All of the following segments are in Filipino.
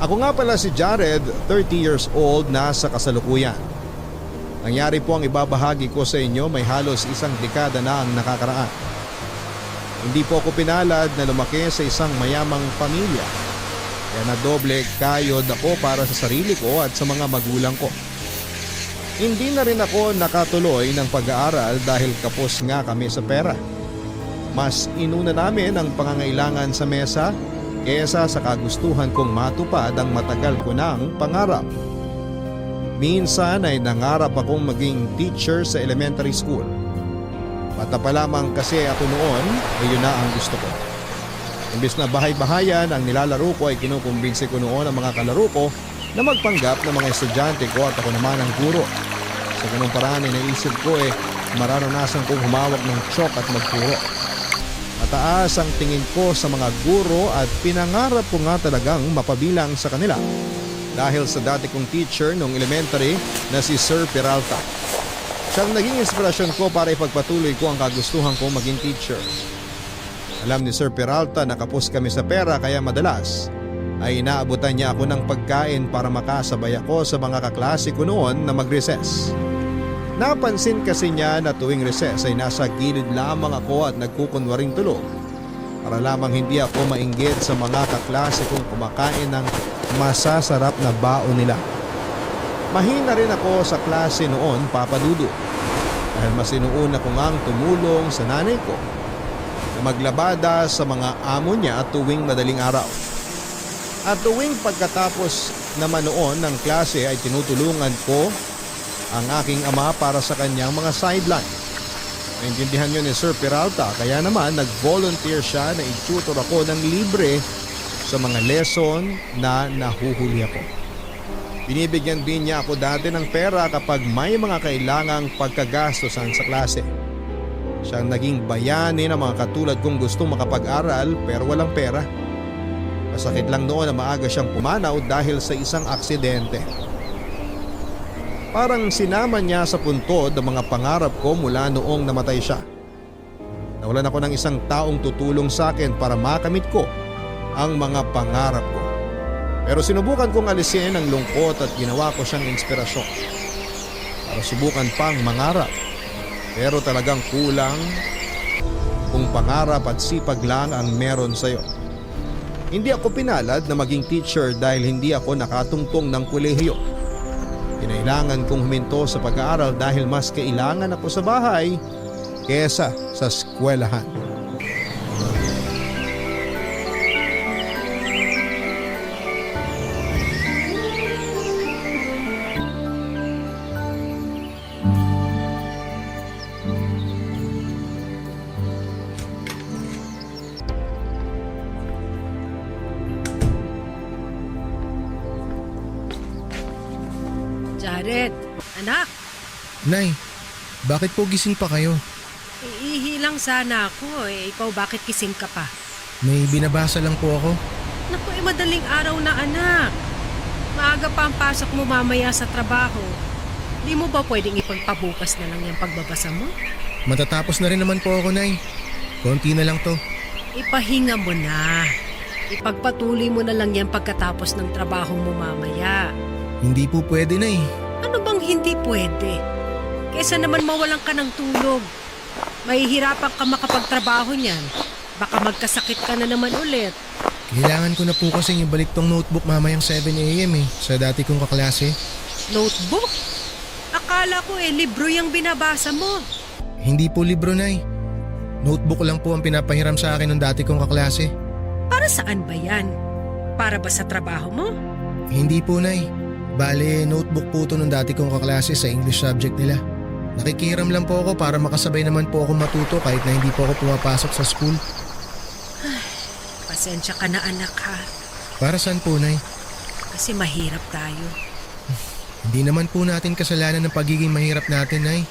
Ako nga pala si Jared, 30 years old na sa kasalukuyan. Nangyari po ang ibabahagi ko sa inyo may halos isang dekada na ang nakakaraan. Hindi po ako pinalad na lumaki sa isang mayamang pamilya. Kaya nadoble kayod ako para sa sarili ko at sa mga magulang ko. Hindi na rin ako nakatuloy ng pag-aaral dahil kapos nga kami sa pera. Mas inuna namin ang pangangailangan sa mesa kesa sa kagustuhan kong matupad ang matagal ko ng pangarap. Minsan ay nangarap akong maging teacher sa elementary school. Bata pa lamang kasi ako noon ay yun na ang gusto ko. Imbis na bahay-bahayan ang nilalaro ko ay kinukumbinsi ko noon ang mga kalaro ko na magpanggap ng mga estudyante ko at ako naman ang guro. Sa ganung paraan ay naisip ko mararanasan kong humawak ng chalk at magturo. Mataas ang tingin ko sa mga guro at pinangarap ko nga talagang mapabilang sa kanila. Dahil sa dati kong teacher noong elementary na si Sir Peralta. Siyang naging inspirasyon ko para ipagpatuloy ko ang kagustuhan kong maging teacher. Alam ni Sir Peralta na kapos kami sa pera kaya madalas ay inaabutan niya ako ng pagkain para makasabay ako sa mga kaklase ko noon na mag-recess. Napansin kasi niya na tuwing recess ay nasa gilid lamang ako at nagkukunwaring tulog para lamang hindi ako mainggit sa mga kaklase kong kumakain ng masasarap na baon nila. Mahina rin ako sa klase noon, Papa Dudu, dahil mas inuuna ko ngang tumulong sa nanay ko na maglabada sa mga amo niya tuwing madaling araw. At tuwing pagkatapos naman noon ng klase ay tinutulungan ko ang aking ama para sa kanyang mga sideline. Naintindihan yun ni Sir Peralta kaya naman nag-volunteer siya na i-tutor ako ng libre sa mga lesson na nahuhuli ako. Binibigyan din niya ako dati ng pera kapag may mga kailangang pagkagastosan sa klase. Siyang naging bayani ng mga katulad kong gustong makapag-aral pero walang pera. Masakit lang noon na maaga siyang pumanaw dahil sa isang aksidente. Parang sinama niya sa puntod ang mga pangarap ko mula noong namatay siya. Nawalan ako ng isang taong tutulong sa akin para makamit ko ang mga pangarap ko. Pero sinubukan kong alisin ang lungkot at ginawa ko siyang inspirasyon para subukan pang mangarap. Pero talagang kulang kung pangarap at sipag lang ang meron sa'yo. Hindi ako pinalad na maging teacher dahil hindi ako nakatungtong ng kolehiyo. Kinailangan kong huminto sa pag-aaral dahil mas kailangan ako sa bahay kesa sa eskwelahan. Jared, anak, Nay, bakit po gising pa kayo? iihi lang sana ako ikaw bakit kising ka pa? May binabasa lang po ako. Naku, madaling araw na anak. Maaga pa ang pasok mo mamaya sa trabaho. Di mo ba pwedeng ipagpabukas na lang yung pagbabasa mo? Matatapos na rin naman po ako, Nay. Konti na lang to. Ipahinga mo na. Ipagpatuloy mo na lang yan pagkatapos ng trabaho mo mamaya. Hindi po pwede, Nay. Ano bang hindi pwede? Kesa naman mawalan ka ng tulog. Mahihirapan ka makapagtrabaho niyan. Baka magkasakit ka na naman ulit. Kailangan ko na po kasing ibalik tong notebook mamayang 7 a.m. Sa dati kong kaklase. Notebook? Akala ko libro yung binabasa mo. Hindi po libro, Nay. Notebook lang po ang pinapahiram sa akin ng dati kong kaklase. Para saan ba yan? Para ba sa trabaho mo? Hindi po, Nay. Bale, notebook po ito ng dati kong kaklase sa English subject nila. Nakikiram lang po ako para makasabay naman po ako matuto kahit na hindi po ako pumapasok sa school. Pasensya ka na anak ha. Para saan po, Nay? Kasi mahirap tayo. Hindi naman po natin kasalanan ng pagiging mahirap natin, Nay.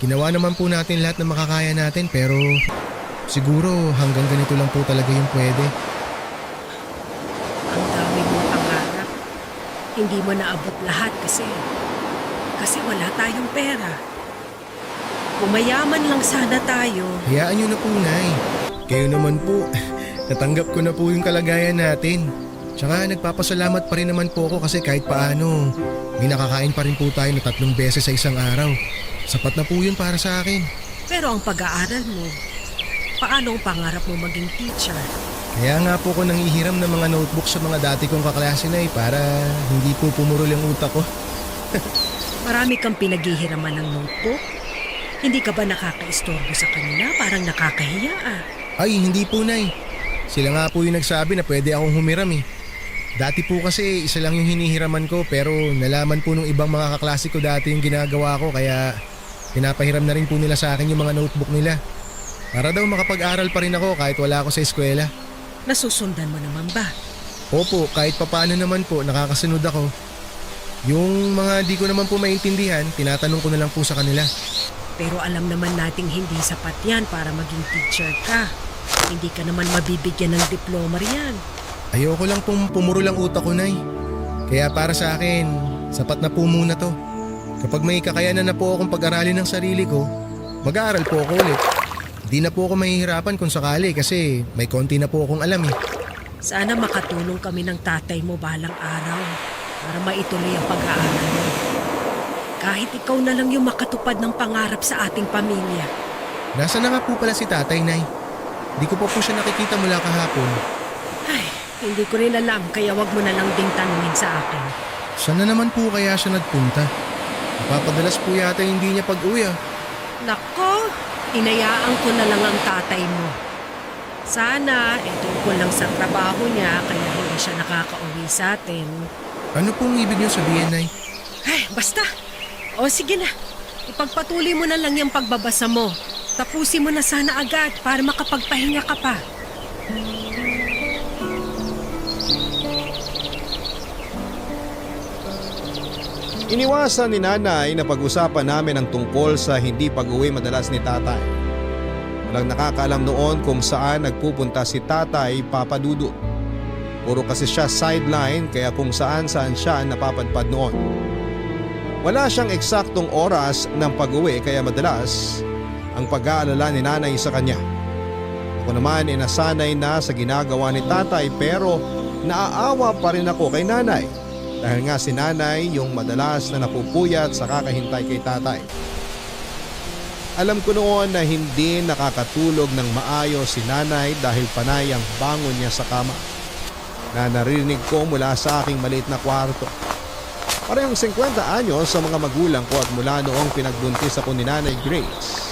Ginawa naman po natin lahat ng makakaya natin pero siguro hanggang ganito lang po talaga yung pwede. Ang dami mong pangarap. Hindi mo naabot lahat kasi wala tayong pera. Kung mayaman lang sana tayo. Hayaan nyo na po, Nay. Kayo naman po, natanggap ko na po yung kalagayan natin. Tsaka nagpapasalamat pa rin naman po ako kasi kahit paano, may nakakain pa rin po tayo na 3 beses sa isang araw. Sapat na po yun para sa akin. Pero ang pag-aaral mo, paano ang pangarap mo maging teacher? Kaya nga po ko nanghihiram ng mga notebook sa mga dati kong kaklase na para hindi po pumurol yung utak ko. Marami kang pinaghihiraman ng notebook? Hindi ka ba nakaka-istorbo sa kanila? Parang nakakahiya ah. Ay, hindi po, Nay. Sila nga po yung nagsabi na pwede akong humiram eh. Dati po kasi isa lang yung hinihiraman ko pero nalaman po nung ibang mga kaklase ko dati yung ginagawa ko kaya pinapahiram na rin po nila sa akin yung mga notebook nila. Para daw makapag-aral pa rin ako kahit wala ako sa eskwela. Nasusundan mo naman ba? Opo, kahit papaano naman po nakakasunod ako. Yung mga di ko naman po maintindihan, tinatanong ko na lang po sa kanila. Pero alam naman nating hindi sapat yan para maging teacher ka. Hindi ka naman mabibigyan ng diploma riyan. Ayoko lang pong pumuro lang utak ko, Nay. Kaya para sa akin, sapat na po muna to. Kapag may kakayanan na po akong pag-aralin ng sarili ko, mag-aaral po ako ulit. Di na po ako mahihirapan kung sakali kasi may konti na po akong alam eh. Sana makatulong kami ng tatay mo balang araw para maituloy ang pag-aaral mo. Kahit ikaw na lang yung makatupad ng pangarap sa ating pamilya. Nasa na nga po pala si tatay, Nay? Di ko pa po siya nakikita mula kahapon. Ay, hindi ko rin alam kaya wag mo na lang ding tanungin sa akin. Saan na naman po kaya siya nagpunta? Napapadalas po yata hindi niya pag-uwi ah. Nako, inayaan ko na lang ang tatay mo. Sana, tungkol lang sa trabaho niya kaya hindi siya nakakauwi sa atin. Ano pong ibig niyo sabihin, Nay? Ay, basta. O sige na, ipagpatuloy mo na lang yung pagbabasa mo. Tapusin mo na sana agad para makapagpahinga ka pa. Iniwasan ni nanay na pag-usapan namin ang tungkol sa hindi pag-uwi madalas ni tatay. Walang nakakaalam noon kung saan nagpupunta si tatay Papa Dudut. Puro kasi siya sideline kaya kung saan siya napapadpad noon. Wala siyang eksaktong oras ng pag-uwi kaya madalas ang pag-aalala ni nanay sa kanya. Ako naman ay nasanay na sa ginagawa ni tatay pero naaawa pa rin ako kay nanay. Dahil nga si nanay yung madalas na napupuyat sa kakahintay kay tatay. Alam ko noon na hindi nakakatulog ng maayos si nanay dahil panay ang bangon niya sa kama. Na narinig ko mula sa aking maliit na kwarto. Parehong 50 anyos sa mga magulang ko at mula noong pinagbuntis ako ni Nanay Grace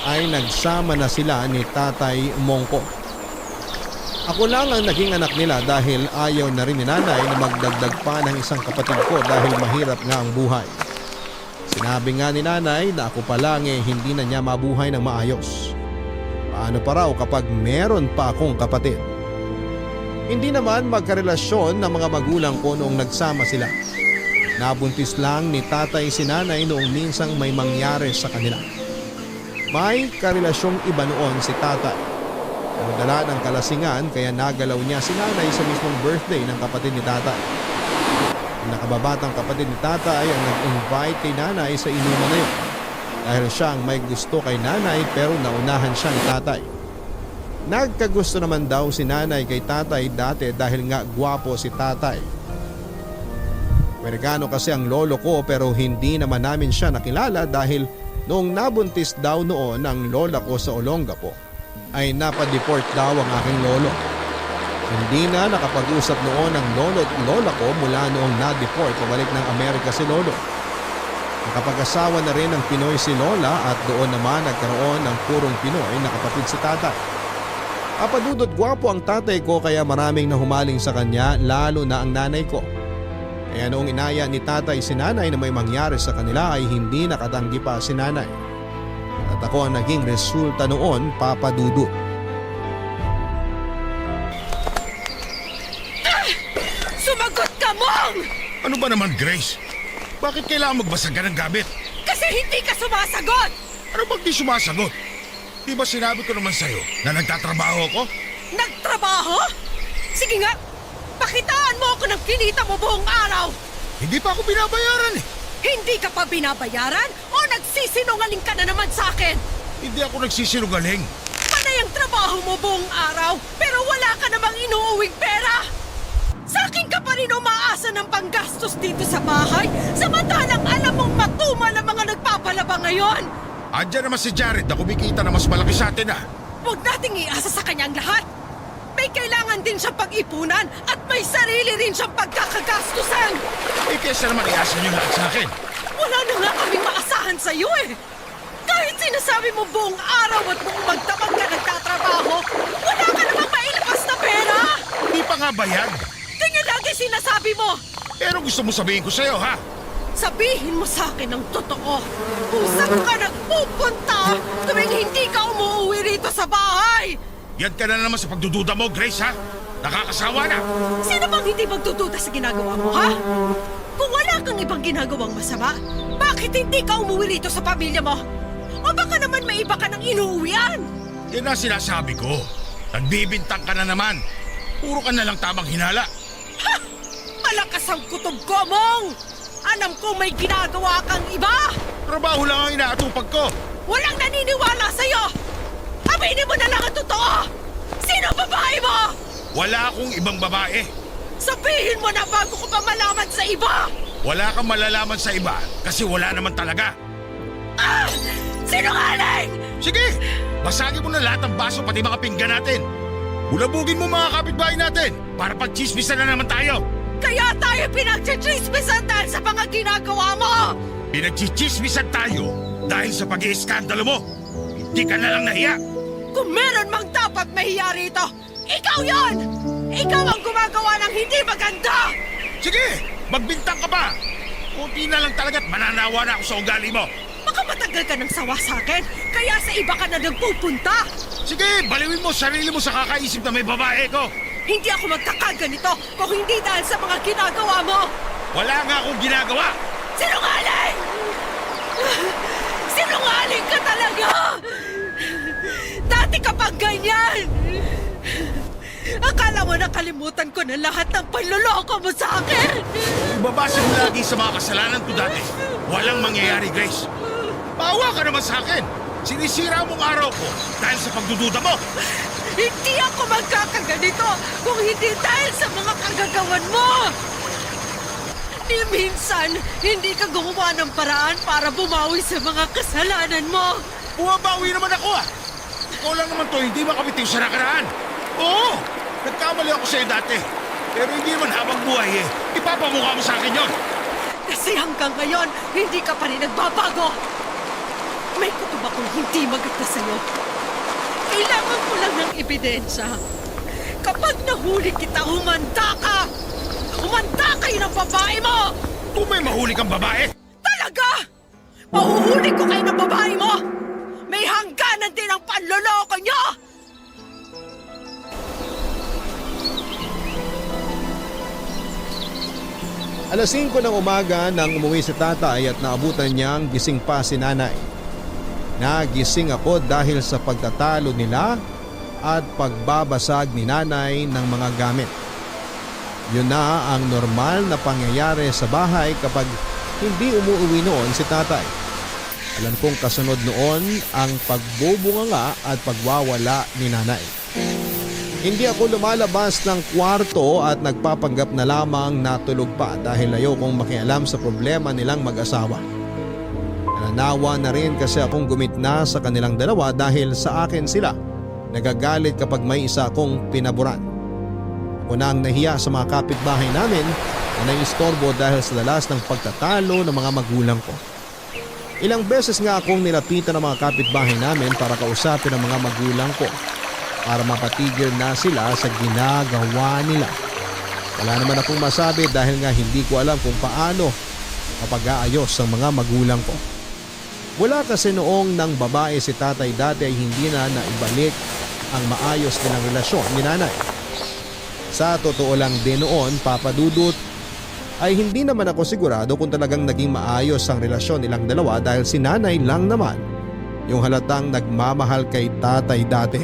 ay nagsama na sila ni Tatay Mongko. Ako lang ang naging anak nila dahil ayaw na rin ni nanay na magdagdag pa ng isang kapatid ko dahil mahirap nga ang buhay. Sinabi nga ni nanay na ako pa lang hindi na niya mabuhay ng maayos. Paano pa raw kapag meron pa akong kapatid? Hindi naman magkarelasyon ng mga magulang ko noong nagsama sila. Nabuntis lang ni tatay si nanay noong minsang may mangyari sa kanila. May karelasyong iba noon si tatay. Nadala ng kalasingan kaya nagalaw niya si nanay sa mismong birthday ng kapatid ni tatay. Ang nakababatang kapatid ni tatay ang nag-invite kay nanay sa inuman na yun. Dahil siya ang may gusto kay nanay pero naunahan siya ni tatay. Nagkagusto naman daw si nanay kay tatay dati dahil nga gwapo si tatay. Amerikano kasi ang lolo ko pero hindi naman namin siya nakilala dahil noong nabuntis daw noon ang lola ko sa Olongapo ay napadeport daw ang aking lolo. Hindi na nakapag-usap noon ang lolo at lola ko mula noong na-deport pabalik ng Amerika si lolo. Nakapag-asawa na rin ng Pinoy si lola at doon naman nagkaroon ng purong Pinoy na kapatid si tatay. Papadudot gwapo ang tatay ko kaya maraming nahumaling sa kanya lalo na ang nanay ko. Kaya noong inaya ni tatay si nanay na may mangyari sa kanila ay hindi nakatanggi pa si nanay. At ako ang naging resulta noon, Papa Dudut. Sumagot ka, Mong! Ano ba naman, Grace? Bakit kailangan magbasag ka ng gamit? Kasi hindi ka sumasagot! Ano bang di sumasagot? Di ba sinabi ko naman sa'yo na nagtatrabaho ako? Nagtrabaho? Sige nga, pakitaan mo ako ng kinita mo buong araw! Hindi pa ako binabayaran eh. Hindi ka pa binabayaran o nagsisinungaling ka na naman sa akin? Hindi ako nagsisinungaling. Panay ang trabaho trabaho mo buong araw, pero wala ka namang inuuwing pera! Sa akin ka pa rin umaasa ng panggastos dito sa bahay, samantalang alam mong matumal ang mga nagpapalaba ngayon! Andiyan naman si Jared na kumikita na mas malaki sa atin Huwag nating iasa sa kanyang lahat! May kailangan din siyang pag-ipunan at may sarili rin siyang pagkakagastusan! Eh kesa naman iasa niyo lahat sa akin. Wala na nga kaming maasahan sa iyo eh! Kahit sinasabi mo buong araw at buong magdamag ka nagtatrabaho, wala ka namang mailabas na pera! Di pa nga bayad. Ganyan lagi sinasabi mo! Pero gusto mo sabihin ko sa'yo, ha? Sabihin mo sa akin ang totoo kung saan ka nagpupunta tuwing hindi ka umuwi rito sa bahay! Yan ka na naman sa pagdududa mo, Grace, ha? Nakakasawa na. Sino bang hindi magdududa sa ginagawa mo, ha? Kung wala kang ibang ginagawang masama, bakit hindi ka umuwi rito sa pamilya mo? O baka naman may iba ka ng inuuwian? Yan ang sinasabi ko. Nagbibintang ka na naman. Puro ka na lang tamang hinala. Ha! Malakas ang kutob ko, Mong! Alam ko may ginagawa kang iba! Trabaho lang ang inaatupag ko. Walang naniniwala sa'yo! Aminin mo na lang ang totoo! Sino ang babae mo? Wala akong ibang babae. Sabihin mo na bago ko pa malaman sa iba! Wala kang malalaman sa iba kasi wala naman talaga. Ah! Sinungaling! Sige, basagin mo na lahat ng baso pati mga pinggan natin. Bulabugin mo mga kapitbahay natin para pagchismisan na naman tayo. Kaya tayo pinagchichismisan dahil sa mga ginagawa mo! Pinagchichismisan tayo dahil sa pag-iiskandalo mo. Hindi ka na lang nahiya. Kung meron mang dapat mahiya rito, ikaw yon! Ikaw ang gumagawa ng hindi maganda! Sige, magbintang ka pa. Kunti na lang talaga't mananawa na ako sa ugali mo. Baka matagal ka ng sawa sa akin, kaya sa iba ka na nagpupunta! Sige, baliwin mo sarili mo sa kakaisip na may babae ko. Hindi ako magkakaganito kung hindi dahil sa mga ginagawa mo! Wala nga akong ginagawa. Sinungaling! Sinungaling ka talaga! Dati ka pang ganyan! Akala mo nakalimutan ko na lahat ng panloloko mo sa akin! Ibabasa mo lagi sa mga kasalanan ko dati. Walang mangyayari, Grace. Paawa ka naman sa akin. Sinisira mong araw ko dahil sa pagdududa mo. Hindi ako magkakaganito kung hindi dahil sa mga kagagawan mo! Ni minsan, hindi ka gumawa ng paraan para bumawi sa mga kasalanan mo! Bumabawi naman ako Ikaw lang naman to, hindi makabitiw sa nakaraan. Oo, nagkamali ako sa'yo dati. Pero hindi naman habang buhay Ipapamukha mo sa akin yon. Kasi hanggang ngayon, hindi ka pa rin nagbabago! May kutob akong hindi maganda sa'yo. Kailangan ko lang ng ebidensya. Kapag nahuli kita, humanda ka! Humanda kayo ng babae mo! Kung may mahuli kang babae, Talaga! Mahuhuli ko kayo ng babae mo! May hangganan din ang panloloko nyo! Alas 5 ng umaga nang umuwi si tatay at naabutan niyang gising pa si nanay. Nagising ako dahil sa pagtatalo nila at pagbabasag ni nanay ng mga gamit. Yun na ang normal na pangyayari sa bahay kapag hindi umuwi noon si tatay. Alam kong kasunod noon ang pagbubunganga at pagwawala ni nanay. Hindi ako lumalabas ng kwarto at nagpapanggap na lamang natulog pa dahil ayokong makialam sa problema nilang mag-asawa. Nananawa na rin kasi akong gumitna sa kanilang dalawa dahil sa akin sila nagagalit kapag may isa akong pinaboran. Ako na ang nahiya sa mga kapitbahay namin na naiistorbo dahil sa dalas ng pagtatalo ng mga magulang ko. Ilang beses nga akong nilapitan ng mga kapitbahay namin para kausapin ang mga magulang ko para mapatigil na sila sa ginagawa nila. Wala naman akong masabi dahil nga hindi ko alam kung paano mapag-aayos ang mga magulang ko. Mula kasi noong nang babae si tatay dati ay hindi na naibalik ang maayos nilang relasyon ni nanay. Sa totoo lang din noon, Papa Dudut, ay hindi naman ako sigurado kung talagang naging maayos ang relasyon nilang dalawa dahil si nanay lang naman yung halatang nagmamahal kay tatay dati.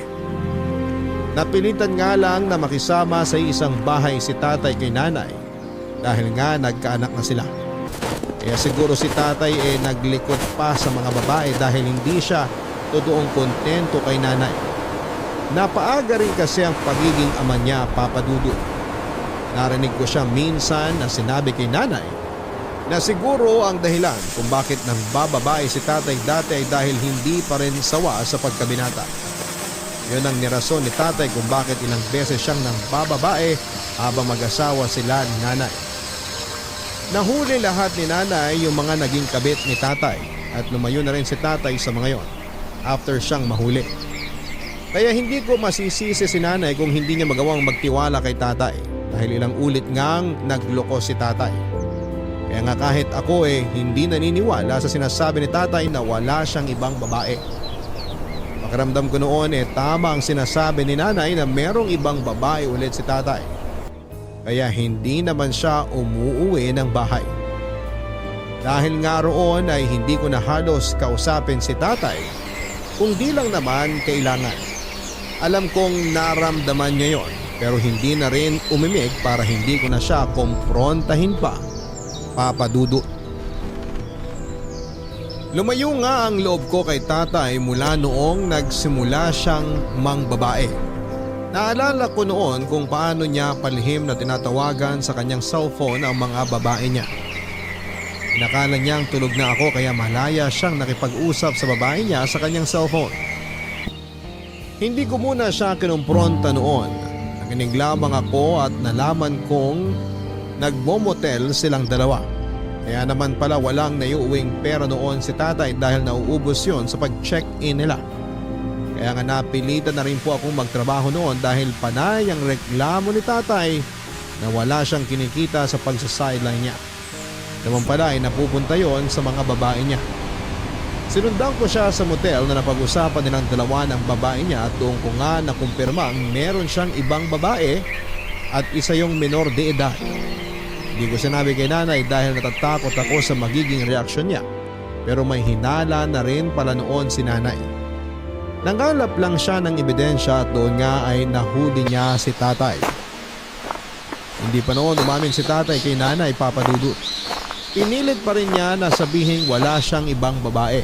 Napilitan nga lang na makisama sa isang bahay si tatay kay nanay dahil nga nagkaanak na sila. Kaya siguro si tatay naglikod pa sa mga babae dahil hindi siya totoong kontento kay nanay. Napaaga rin kasi ang pagiging ama niya, Papa Dudut. Narinig ko siya minsan na sinabi kay nanay na siguro ang dahilan kung bakit nagbababae si tatay dati ay dahil hindi pa rin sawa sa pagkabinata. Yun ang nirason ni tatay kung bakit ilang beses siyang nagbababae habang mag-asawa sila ni nanay. Nahuli lahat ni nanay yung mga naging kabit ni tatay at lumayo na rin si tatay sa mga yon after siyang mahuli. Kaya hindi ko masisisi si nanay kung hindi niya magawang magtiwala kay tatay dahil ilang ulit ngang nagloko si tatay. Kaya nga kahit ako hindi naniniwala sa sinasabi ni tatay na wala siyang ibang babae. Pakiramdam ko noon tama ang sinasabi ni nanay na merong ibang babae ulit si tatay. Kaya hindi naman siya umuuwi ng bahay. Dahil nga roon ay hindi ko na halos kausapin si tatay kung di lang naman kailangan. Alam kong naramdaman niya yon pero hindi na rin umimik para hindi ko na siya kumprontahin pa, Papa Dudut. Lumayo nga ang loob ko kay tatay mula noong nagsimula siyang mangbabae. Naalala ko noon kung paano niya palihim na tinatawagan sa kanyang cellphone ang mga babae niya. Inakala niyang tulog na ako kaya malaya siyang nakipag-usap sa babae niya sa kanyang cellphone. Hindi ko muna siya kinumpronta noon. Nakinig lamang ako at nalaman kong nagmomotel silang dalawa. Kaya naman pala walang naiuwing pera noon si tatay dahil nauubos yon sa pag-check-in nila. Kaya nga napilitan na rin po akong magtrabaho noon dahil panay ang reklamo ni tatay na wala siyang kinikita sa pagsasideline niya. Naman pala ay napupunta yon sa mga babae niya. Sinundan ko siya sa motel na napag-usapan nilang dalawa ng babae niya at doon ko nga nakumpirmang meron siyang ibang babae at isa yung menor de edad. Hindi ko sinabi kay nanay dahil natatakot ako sa magiging reaksyon niya. Pero may hinala na rin pala noon si nanay. Nangalap lang siya ng ebidensya at doon nga ay nahuli niya si tatay. Hindi pa noon umamin si tatay kay nanay, Papa Dudut. Pinilit pa rin niya na sabihin wala siyang ibang babae.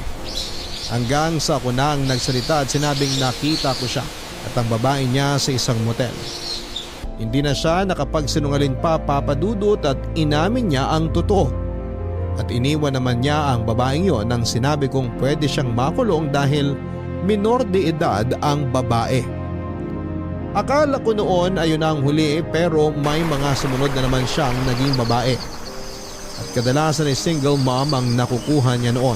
Hanggang sa ako na ang nagsalita at sinabing nakita ko siya at ang babae niya sa isang motel. Hindi na siya nakapagsinungaling pa, Papa Dudut, at inamin niya ang totoo. At iniwan naman niya ang babaeng yon nang sinabi kong pwede siyang makulong dahil minor de edad ang babae. Akala ko noon ayun na ang huli pero may mga sumunod na naman siyang naging babae. At kadalasan ay single mom ang nakukuha niya noon.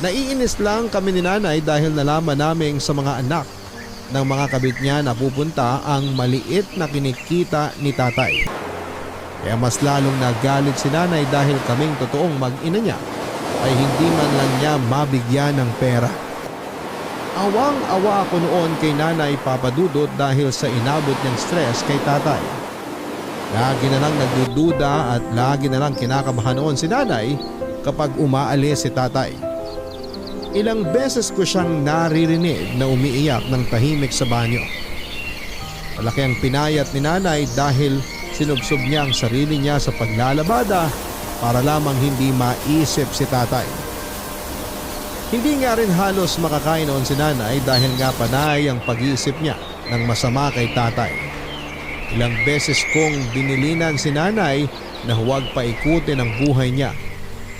Naiinis lang kami ni nanay dahil nalaman namin sa mga anak ng mga kabit niya na pupunta ang maliit na kinikita ni tatay. Kaya mas lalong nagalit si nanay dahil kaming totoong mag-ina niya ay hindi man lang niya mabigyan ng pera. Awang-awa ako noon kay nanay, Papa Dudut, dahil sa inabot niyang stress kay tatay. Lagi na lang nagdududa at lagi na lang kinakabahan noon si nanay kapag umaalis si tatay. Ilang beses ko siyang naririnig na umiiyak ng tahimik sa banyo. Malaki ang pinayat ni nanay dahil sinubsob niya ang sarili niya sa paglalabada para lamang hindi maisip si tatay. Hindi nga rin halos makakain noon si nanay dahil nga panay ang pag-iisip niya ng masama kay tatay. Ilang beses kong dinilinan si nanay na huwag paikutin ang buhay niya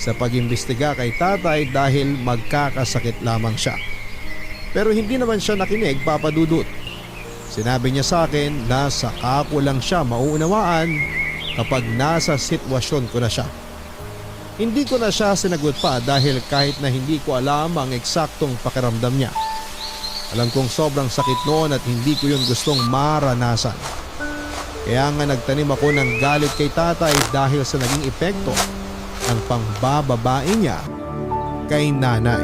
sa pag-imbestiga kay tatay dahil magkakasakit lamang siya. Pero hindi naman siya nakinig, Papa Dudut. Sinabi niya sa akin na saka ko lang siya mauunawaan kapag nasa sitwasyon ko na siya. Hindi ko na siya sinagot pa dahil kahit na hindi ko alam ang eksaktong pakiramdam niya. Alam kong sobrang sakit noon at hindi ko yun gustong maranasan. Kaya nga nagtanim ako ng galit kay tatay dahil sa naging epekto ng pangbababae niya kay nanay.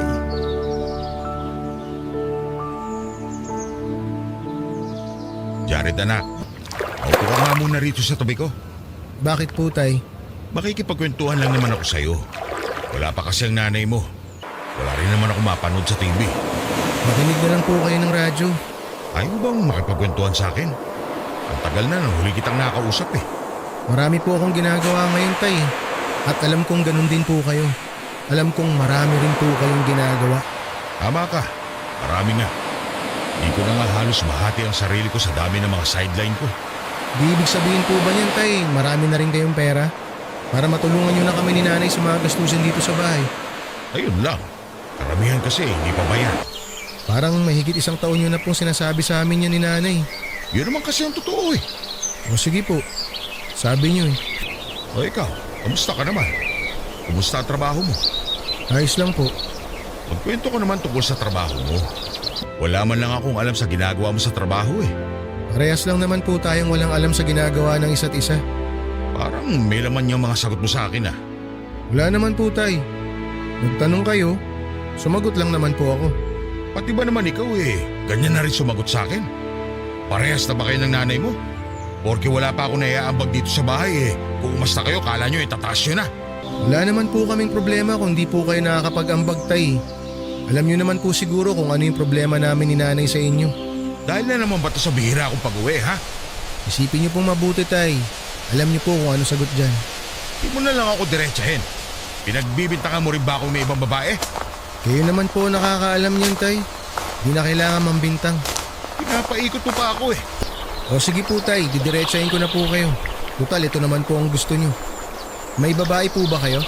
Jared, anak. Upo ka nga muna rito sa tabi ko. Bakit po, tay? Makikipagkwentuhan lang naman ako sa'yo. Wala pa kasi ang nanay mo. Wala rin naman ako mapanood sa TV. Makinig na lang po kayo ng radyo. Ayaw mo bang makipagkwentuhan sa akin? Ang tagal na nang huli kitang nakausap eh. Marami po akong ginagawa ngayon, tay. At alam kong ganun din po kayo. Alam kong marami rin po kayong ginagawa. Tama ka. Marami nga. Di ko na nga halos mahati ang sarili ko sa dami ng mga sideline ko. Di ibig sabihin po ba niyan, tay? Marami na rin kayong pera? Para matulungan nyo na kami ni nanay sa mga gastusin dito sa bahay. Ayun lang. Karamihan kasi hindi pa bayan. Parang mahigit 1 taon nyo na pong sinasabi sa amin yan ni nanay. Yun naman kasi ang totoo eh. O sige po, sabi nyo eh. O ikaw, kamusta ka naman? Kumusta ang trabaho mo? Ayos lang po. Magkwento ko naman tungkol sa trabaho mo. Wala man lang akong alam sa ginagawa mo sa trabaho eh. Parehas lang naman po tayong walang alam sa ginagawa ng isa't isa. Parang may laman yung mga sagot mo sa akin ah. Wala naman po, tay. Nagtanong kayo, sumagot lang naman po ako. Pati ba naman ikaw eh, ganyan na rin sumagot sa akin? Parehas na ba kayo ng nanay mo? Porque wala pa ako naiaambag dito sa bahay eh. Kung umasta kayo, kala nyo itataas nyo na. Wala naman po kaming problema kung di po kayo nakakapag-ambag, tay. Alam nyo naman po siguro kung ano yung problema namin ni nanay sa inyo. Dahil na naman ba ito sa bihira akong pag-uwi ha? Isipin nyo pong mabuti, tay. Alam nyo po kung ano sagot dyan. Di mo na lang ako diretsahin. Pinagbibintangan mo rin ba ako may ibang babae? Kayo naman po nakakaalam niyan, tay. Di na kailangan mambintang. Pinapaikot mo pa ako eh. O sige po, tay, didiretsahin ko na po kayo. Total, ito naman po ang gusto nyo. May babae po ba kayo?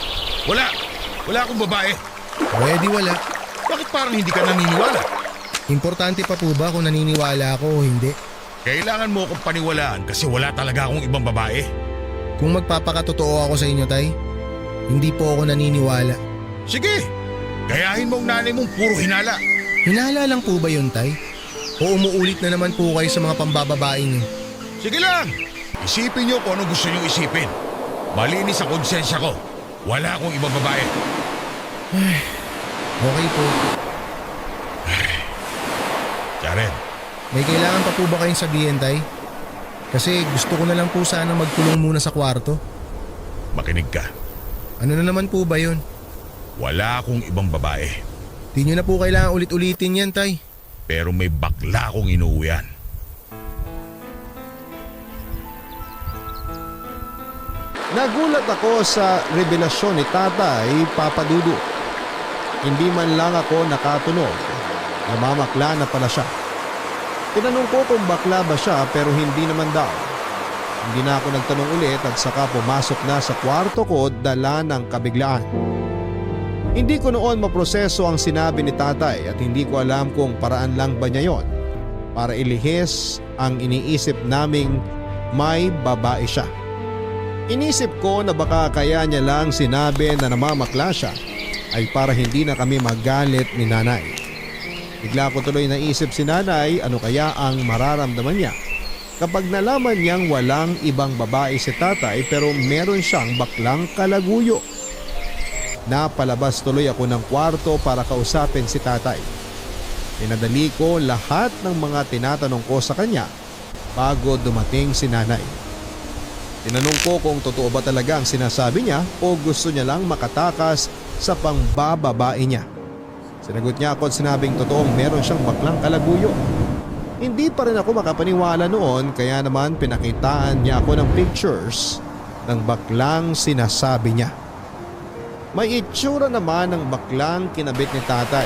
Wala! Wala akong babae. Pwede wala. Bakit parang hindi ka naniniwala? Importante pa po ba kung naniniwala ako o hindi? Kailangan mo akong paniwalaan kasi wala talaga akong ibang babae. Kung magpapakatotoo ako sa inyo, tay, hindi po ako naniniwala. Sige! Gayahin mo ang nanay mong puro hinala. Hinala lang po ba yun, tay? O umuulit na naman po kayo sa mga pambababae niyo? Sige lang! Isipin niyo kung ano gusto niyong isipin. Malinis ang konsensya ko. Wala akong ibang babae. Okay po. Karen, May kailangan pa po ba kayong sabihin, tay? Kasi gusto ko na lang po sana magkulong muna sa kwarto. makinig ka. Ano na naman po ba yun? Wala akong ibang babae. Di nyo na po kailangan ulit-ulitin yan, tay. Pero may bakla akong inuuwian. Nagulat ako sa revelasyon ni Tatay Papa Dudu. Hindi man lang ako nakatunog. Namamakla na pala siya. Tinanong ko kung bakla ba siya pero hindi naman daw. Hindi na ako nagtanong ulit at saka pumasok na sa kwarto ko dala ng kabiglaan. Hindi ko noon maproseso ang sinabi ni Tatay at hindi ko alam kung paraan lang ba niya yon para ilihis ang iniisip naming may babae siya. Inisip ko na baka kaya niya lang sinabi na namamakla siya ay para hindi na kami magalit ni nanay. Bigla ko tuloy naisip si nanay ano kaya ang mararamdaman niya kapag nalaman niyang walang ibang babae si Tatay pero meron siyang baklang kalaguyo. Napalabas tuloy ako ng kwarto para kausapin si Tatay. Pinadali ko lahat ng mga tinatanong ko sa kanya bago dumating si nanay. Tinanong ko kung totoo ba talaga ang sinasabi niya o gusto niya lang makatakas sa pangbababae niya. Sinagot niya ako at sinabing totoong meron siyang baklang kalaguyo. Hindi pa rin ako makapaniwala noon kaya naman pinakitaan niya ako ng pictures ng baklang sinasabi niya. May itsura naman ng baklang kinabit ni Tatay.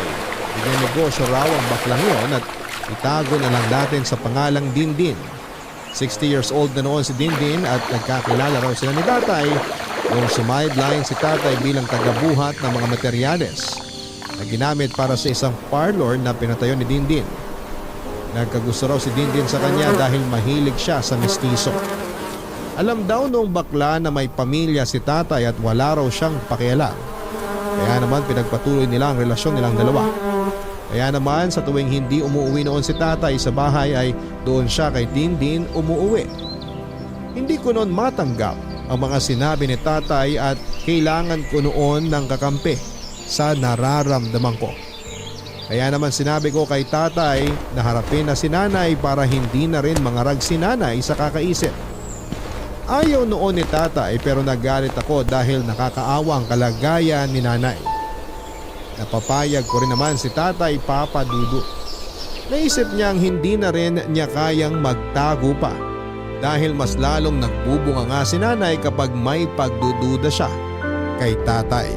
Iginegosyo raw ang baklang yon at itago na lang natin sa pangalang Dindin. 60 years old na noon si Dindin at nagkakilala raw sila ni Tatay nung sumideline si Tatay bilang tagabuhat ng mga materyales na ginamit para sa isang parlor na pinatayo ni Dindin. Nagkagusto raw si Dindin sa kanya dahil mahilig siya sa mestizo. Alam daw noong bakla na may pamilya si Tatay at wala raw siyang pakialam. Kaya naman pinagpatuloy nila ang relasyon nilang dalawa. Kaya naman sa tuwing hindi umuwi noon si Tatay sa bahay ay doon siya kay Dindin umuwi. Hindi ko noon matanggap ang mga sinabi ni Tatay at kailangan ko noon ng kakampi sa nararamdaman ko. Kaya naman sinabi ko kay Tatay na harapin na si Nanay para hindi na rin mangarag si Nanay sa kakaisip. Ayaw noon ni Tatay pero nagalit ako dahil nakakaawa ang kalagayan ni Nanay. Napapayag ko rin naman si Tatay Papa Dudu. Naisip niyang hindi na rin niya kayang magtago pa dahil mas lalong nagbubunga nga si Nanay kapag may pagdududa siya kay Tatay.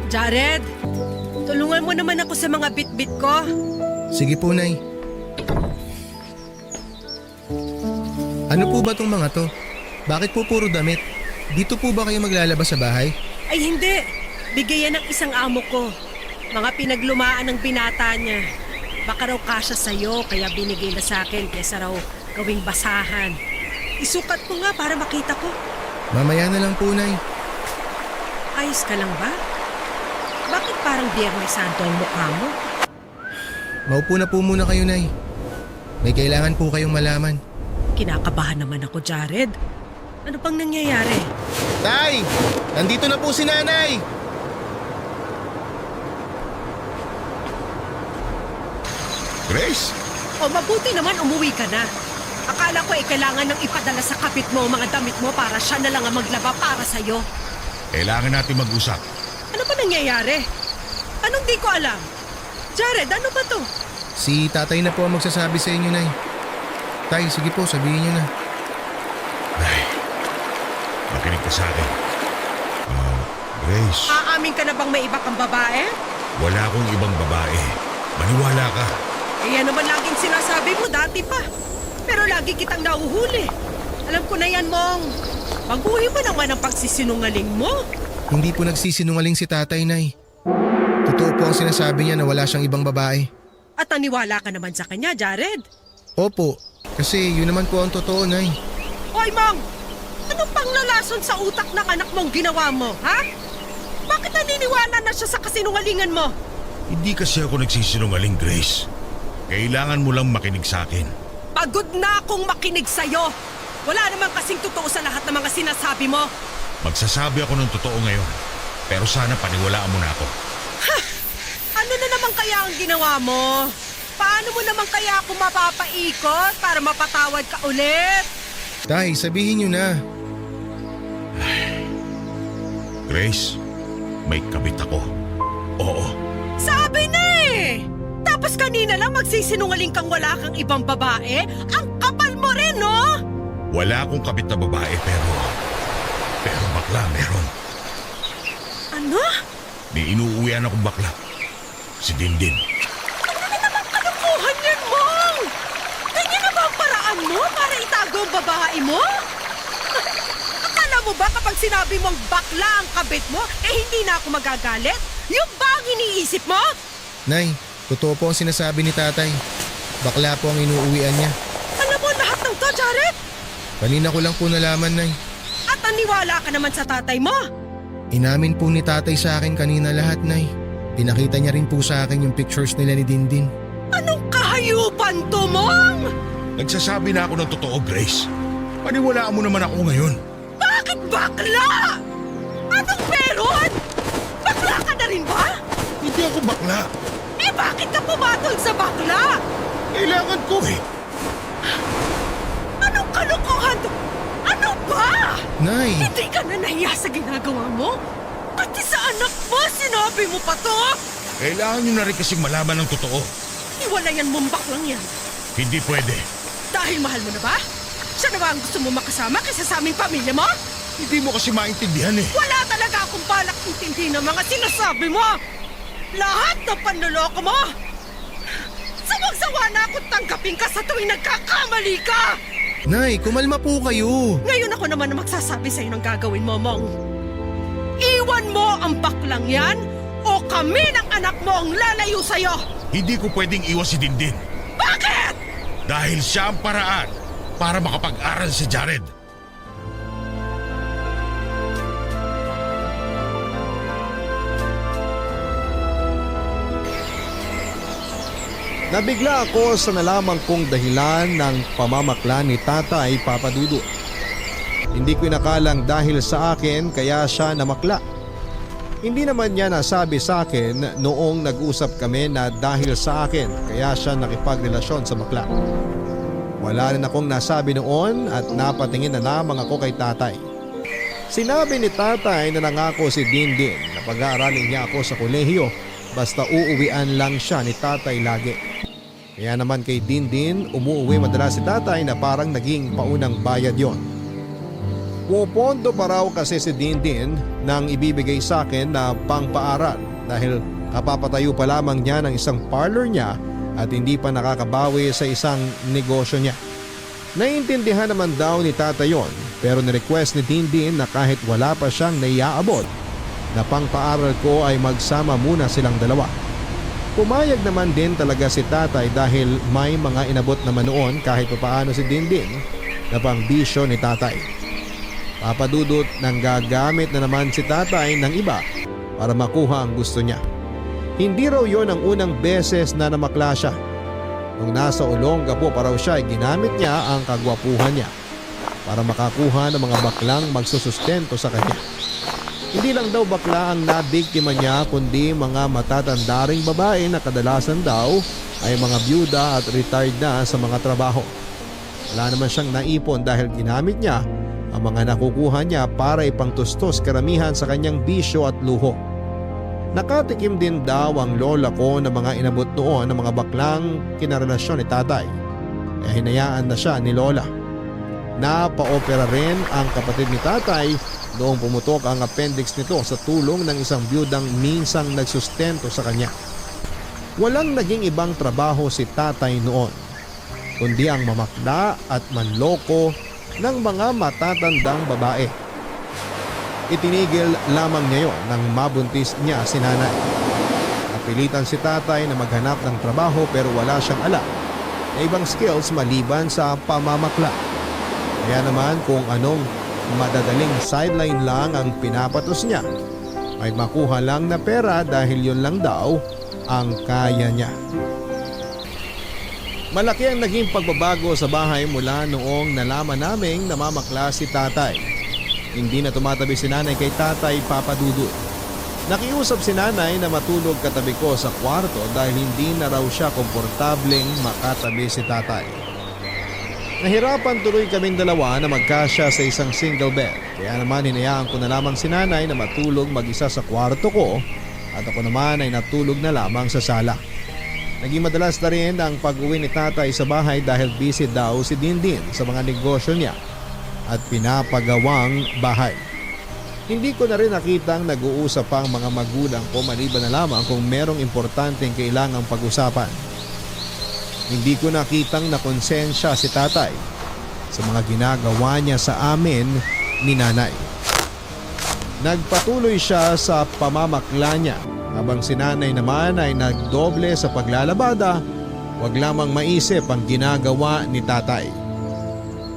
Jared, tulungan mo naman ako sa mga bit-bit ko. Sige po, Nay. Ano po ba tong mga to? Bakit po puro damit? Dito po ba kayo maglalabas sa bahay? Ay hindi, bigay yan ng isang amo ko. Mga pinaglumaan ng binata niya. Baka raw kasya sa'yo, kaya binigay na sa akin kesa raw gawing basahan. Isukat ko nga para makita ko. Mamaya na lang po, Nay. Ayos ka lang ba? Bakit parang Biyernes Santo ang mukha mo? Maupo na po muna kayo, Nay. May kailangan po kayong malaman. Kinakabahan naman ako, Jared. Ano pang nangyayari? Tay! Nandito na po si Nanay! Grace? O mabuti naman umuwi ka na. Akala ko kailangan nang ipadala sa kapit mo ang mga damit mo para siya na lang ang maglaba para sa'yo. Kailangan natin mag-usap. Ano ba nangyayari? Anong di ko alam? Jared, ano ba to? Si tatay na po ang magsasabi sa inyo, Nay. Tay, sige po, sabihin niyo na. Ay, makinig ka sa akin. Grace, Aamin ka na bang may iba kang babae? wala akong ibang babae. Maniwala ka. Eh yan naman laging sinasabi mo dati pa. Pero lagi kitang nauhuli. Alam ko na yan, Mong. Baguhin mo naman ang pagsisinungaling mo. Hindi po nagsisinungaling si tatay, Nay. Totoo po ang sinasabi niya na wala siyang ibang babae. At naniwala ka naman sa kanya, Jared. Opo, kasi yun naman po ang totoo, Nay. Hoy, Mong! Anong panglalason sa utak ng anak mong ginawa mo, ha? Bakit naniniwala na siya sa kasinungalingan mo? Hindi kasi ako nagsisinungaling, Grace. Kailangan mo lang makinig sa akin. Pagod na akong makinig sa'yo. Wala naman kasing totoo sa lahat ng mga sinasabi mo. Magsasabi ako ng totoo ngayon. Pero sana paniwalaan mo na ako. Ano na naman kaya ang ginawa mo? Paano mo naman kaya ako mapapaikot para mapatawad ka ulit? Tay, sabihin niyo na. Grace, may kabit ako. Oo, Sabi na eh! Tapos kanina lang magsisinungaling kang wala kang ibang babae? Ang kapal mo rin, no? wala akong kabit na babae pero bakla meron. Ano? May inuuwian akong bakla. Si Dindin. Ano na naman kalukuhan yan, Mong? Ganyan na ba ang paraan mo para itago ang babae mo? Akala mo ba kapag sinabi mong bakla ang kabit mo, eh hindi na ako magagalit? Yung ba ang iniisip mo? Nay, totoo po ang sinasabi ni tatay. Bakla po ang inuuwian niya. Alam mo lahat ng to, Jared? Kanina ko lang po nalaman, Nay. At naniwala ka naman sa tatay mo? Inamin po ni tatay sa akin kanina lahat, Nay. Pinakita niya rin po sa akin yung pictures nila ni Dindin. Anong kahayupan to, Mong? Nagsasabi na ako ng totoo, Grace. Paniwalaan mo naman ako ngayon. Bakit bakla? Anong meron? Bakla ka na rin ba? Hindi ako bakla. Eh bakit ka pumatol sa bakla? Kailangan ko eh. Anong kalokohan to? Ano ba? Nay! Hindi ka na nahiya sa ginagawa mo? Pati sa anak mo, sinabi mo pa to? Kailangan nyo na rin kasing malaman ng totoo. Iwalayan mong baklang yan. Hindi pwede. Dahil mahal mo na ba? Siya na ba ang gusto mo makasama kaysa sa aming pamilya mo? Hindi mo kasi maintindihan eh. Wala talaga akong balak intindihin ng mga sinasabi mo! Lahat ng panloloko mo! Sawang-sawa na akong tanggapin ka sa tuwing nagkakamali ka! Nay, kumalma po kayo. Ngayon ako naman na magsasabi sa'yo ng gagawin mo, Mong. Iwan mo ang baklang yan o kami ng anak mo ang lalayo sa'yo! Hindi ko pwedeng iwas si Dindin. Bakit? Dahil siya ang paraan para makapag-aral si Jared. Nabigla ako sa nalaman kong dahilan ng pamamakla ni Tatay Papa Dudut. Hindi ko inakalang dahil sa akin kaya siya namakla. Hindi naman niya nasabi sa akin noong nag-usap kami na dahil sa akin kaya siya nakipagrelasyon sa bakla. Wala rin akong nasabi noon at napatingin na lamang ako kay Tatay. Sinabi ni Tatay na nangako si Dindin na pag-aaralin niya ako sa kolehiyo basta uuwian lang siya ni Tatay lagi. Kaya naman kay Dindin umuwi madalas si Tatay na parang naging paunang bayad yon. Pupondo pa raw kasi si Dindin nang ibibigay sa akin na pangpaaral dahil kapapatayo pa lamang niya ng isang parlor niya at hindi pa nakakabawi sa isang negosyo niya. Naiintindihan naman daw ni Tata yon pero nirequest ni Dindin na kahit wala pa siyang naiaabot na pangpaaral ko ay magsama muna silang dalawa. Pumayag naman din talaga si Tatay dahil may mga inabot naman noon kahit papaano si Dindin na pangbisyo ni Tatay. Papadudot nang gagamit na naman si Tatay ng iba para makuha ang gusto niya. Hindi raw yon ang unang beses na namakla siya. Nung nasa Olongapo pa raw siya ay ginamit niya ang kagwapuhan niya para makakuha ng mga baklang magsusustento sa kanya. Hindi lang daw bakla ang nabiktima niya kundi mga matatanda ring babae na kadalasan daw ay mga byuda at retired na sa mga trabaho. Wala naman siyang naipon dahil ginamit niya ang mga nakukuha niya para ipangtustos karamihan sa kanyang bisyo at luho. Nakatikim din daw ang lola ko ng mga inabot noon ng mga baklang kinarelasyon ni Tatay. Kaya hinayaan na siya ni Lola. Napaopera rin ang kapatid ni Tatay noong pumutok ang appendix nito sa tulong ng isang byudang minsang nagsustento sa kanya. Walang naging ibang trabaho si Tatay noon kundi ang mamakda at manloko ng mga matatandang babae. Itinigil lamang niya yon nang mabuntis niya si Nanay. Napilitan si Tatay na maghanap ng trabaho pero wala siyang alam na ibang skills maliban sa pamamakla. Kaya naman kung anong madadaling sideline lang ang pinapatos niya ay makuha lang na pera dahil yun lang daw ang kaya niya. Malaki ang naging pagbabago sa bahay mula noong nalaman naming namamakla si Tatay. Hindi na tumatabi si Nanay kay Tatay Papadudut. Nakiusap si Nanay na matulog katabi ko sa kwarto dahil hindi na raw siya komportableng makatabi si Tatay. Nahirapan tuloy kaming dalawa na magkasya sa isang single bed. Kaya naman hinayaan ko na lamang si Nanay na matulog mag-isa sa kwarto ko at ako naman ay natulog na lamang sa sala. Naging madalas na rin ang pag-uwi ni Tatay sa bahay dahil busy daw si Dindin sa mga negosyo niya at pinapagawang bahay. Hindi ko na rin nakitang nag-uusap ang mga magulang ko maliban na lamang kung merong importanteng kailangang pag-usapan. Hindi ko nakitang nakonsensya si Tatay sa mga ginagawa niya sa amin ni Nanay. Nagpatuloy siya sa pamamakla niya habang si Nanay naman ay nagdoble sa paglalabada, wag lamang maisip ang ginagawa ni Tatay.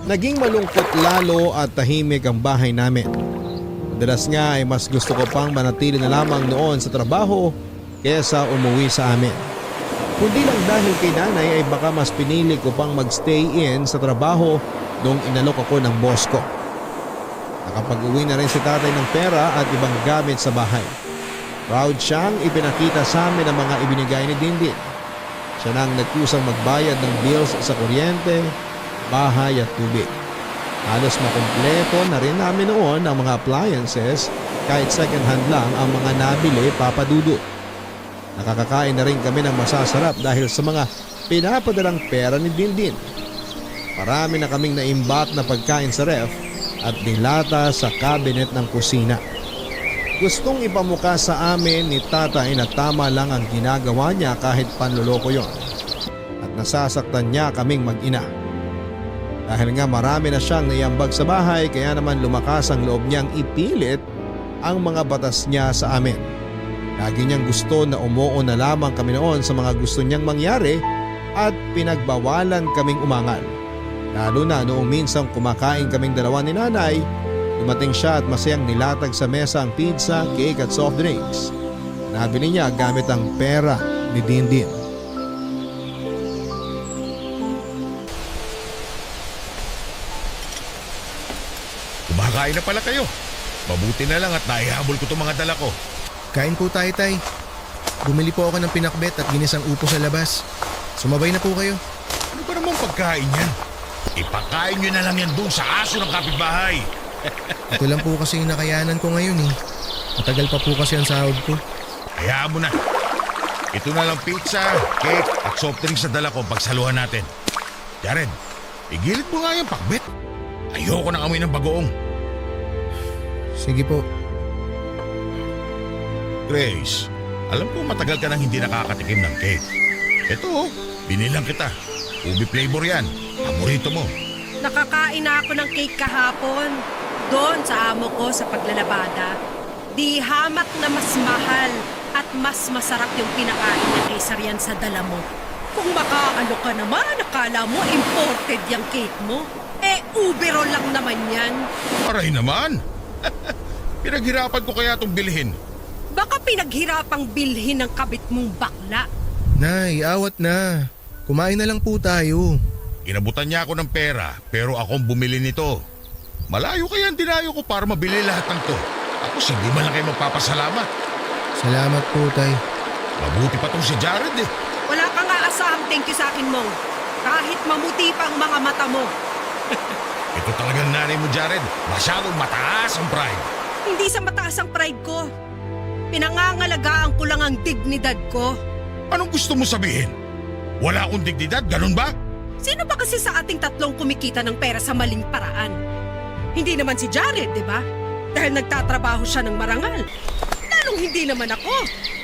Naging malungkot lalo at tahimik ang bahay namin. Madalas nga ay mas gusto ko pang manatili na lamang noon sa trabaho kaysa umuwi sa amin. Kundi lang dahil kay Nanay ay baka mas pinili ko pang magstay in sa trabaho nung inalok ako ng boss ko. Nakapag-uwi na rin si Tatay ng pera at ibang gamit sa bahay. Proud siyang ipinakita sa amin ang mga ibinigay ni Dindin. Siya nang nagkusang magbayad ng bills sa kuryente, bahay at tubig. Halos makumpleto na rin namin noon ang mga appliances kahit second hand lang ang mga nabili Papadudut. Nakakakain na rin kami ng masasarap dahil sa mga pinapadalang pera ni Dindin. Marami na kaming naimbak na pagkain sa ref at dilata sa cabinet ng kusina. Gustong ipamuka sa amin ni Tatay na tama lang ang ginagawa niya kahit panloloko yon. At nasasaktan niya kaming mag-ina. Dahil nga marami na siyang naiambag sa bahay kaya naman lumakas ang loob niyang ipilit ang mga batas niya sa amin. Lagi niyang gusto na umuo na lamang kami noon sa mga gusto niyang mangyari at pinagbawalan kaming umangal. Lalo na noong minsang kumakain kaming dalawa ni Nanay, dumating siya at masayang nilatag sa mesa ang pizza, cake at soft drinks. Nabili niya gamit ang pera ni Dindin. Kumakain na pala kayo. Mabuti na lang at naihabol ko itong mga dala ko. Kain po tayo, Tay. Bumili po ako ng pinakbet at ginisang upo sa labas. Sumabay na po kayo. Ano ba namang pagkain yan? Ipakain nyo na lang yan doon sa aso ng kapitbahay. Ito lang po kasi yung nakayanan ko ngayon eh. Matagal pa po kasi ang sahod ko. Hayaan mo na. Ito na lang pizza, cake at soft drinks na dala ko pagsaluhan natin. Jared, igilid mo nga yung pakbet. Ayoko ng amoy ng bagoong. Sige po. Grace, alam ko matagal ka nang hindi nakakatikim ng cake. Ito, binilang kita. Ubi flavor yan. Paborito mo. Nakakain na ako ng cake kahapon. Doon sa amo ko sa paglalabada. Di hamak na mas mahal at mas masarap yung pinakain niya kaysa riyan sa dala mo. Kung makaano ka naman, akala mo imported yung cake mo. Eh, ubero lang naman yan. Aray naman. Pinaghirapan ko kaya itong bilhin. Baka pinaghirapang bilhin ng kabit mong bakla. Nay, awat na. Kumain na lang po tayo. Inabutan niya ako ng pera pero akong bumili nito. Malayo kaya ang dinayo ko para mabili lahat ng to. Tapos hindi man lang kayo magpapasalamat. Salamat po, Tay. Mabuti pa tong si Jared eh. Wala kang aasahang thank you sa akin, Mong. Kahit mamuti pa ang mga mata mo. Ito talagang nanay mo, Jared. Masyadong mataas ang pride. Hindi sa mataas ang pride ko. Pinangangalagaan ko lang ang dignidad ko. Anong gusto mo sabihin? Wala akong dignidad, ganun ba? Sino ba kasi sa ating tatlong kumikita ng pera sa maling paraan? Hindi naman si Jared, di ba? Dahil nagtatrabaho siya ng marangal. Lalong hindi naman ako.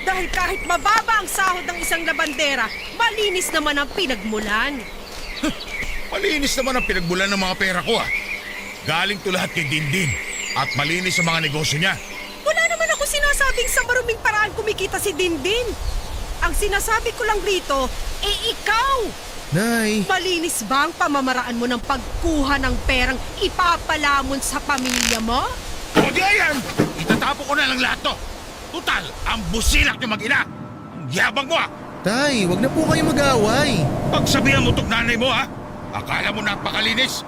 Dahil kahit mababa ang sahod ng isang labandera, malinis naman ang pinagmulan. Malinis naman ang pinagbulan ng mga pera ko ah. Galing to lahat kay Dindin at malinis ang mga negosyo niya. Wala naman ako sinasabing sa maruming paraan kumikita si Dindin. Ang sinasabi ko lang rito, ikaw! Nay, Malinis ba ang pamamaraan mo ng pagkuha ng perang ipapalamon sa pamilya mo? O di ayan! Itatapo ko na lang lahat to. Tutal, ang busilak niyo mag-ina. Ang yabang mo ah. Tay, wag na po kayo mag-away. Pagsabihan mo tong nanay mo ha. Akala mo napakalinis.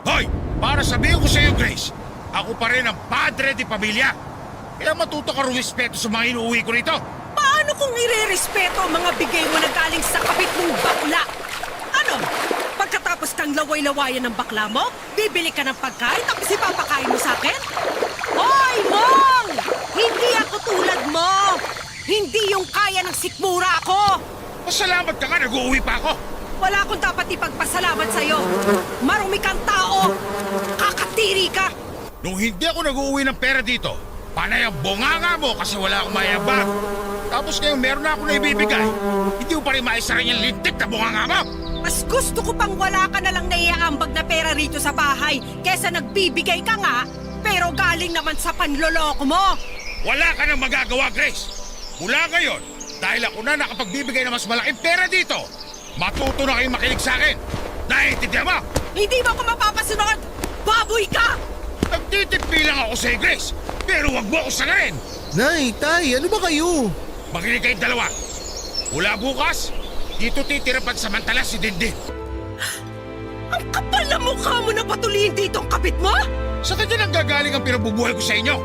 Hoy, para sabihin ko sa iyo, Grace, ako pa rin ang padre di pamilya. Kaya matuto ka rumispeto sa mga inuuwi ko rito. Paano kung irerespeto ang mga bigay mo na galing sa kapit mong bakla? Ano? Pagkatapos kang laway-lawayan ng bakla mo, bibili ka ng pagkain tapos ipapakain mo sa akin? Hoy, Mong! Hindi ako tulad mo! Hindi yung kaya ng sikmura ako! Pasalamat ka nga, nag-uuwi pa ako. Wala akong dapat ipagpasalamat sa'yo. Marumi kang tao. Kakatiri ka. Nung hindi ako nag-uuwi ng pera dito, panay ang bunganga mo kasi wala akong mayabang. Tapos ngayon meron na ako na ibibigay. Hindi mo pa rin maisa rin yung lintik na bunganga mo. Mas gusto ko pang wala ka na lang naiaambag na pera rito sa bahay kesa nagbibigay ka nga, pero galing naman sa panloloko mo. Wala ka nang magagawa, Grace. Mula ngayon, dahil ako na nakapagbibigay ng mas malaking pera dito, matuto na kayong makinig sa akin. Naiintindihan mo? Hindi mo ako mapapasunod! Baboy ka! Nagtitipi lang ako sa'yo, Grace. Pero wag mo ako sagarin. Nay, Tay, ano ba kayo? Makinig kayong dalawa. Mula bukas, dito titira pansamantala si Dindin. Ang kapal na mukha mo na patuloyin dito ang kapit mo? Sa kanya nang gagaling ang pinabubuhay ko sa inyo.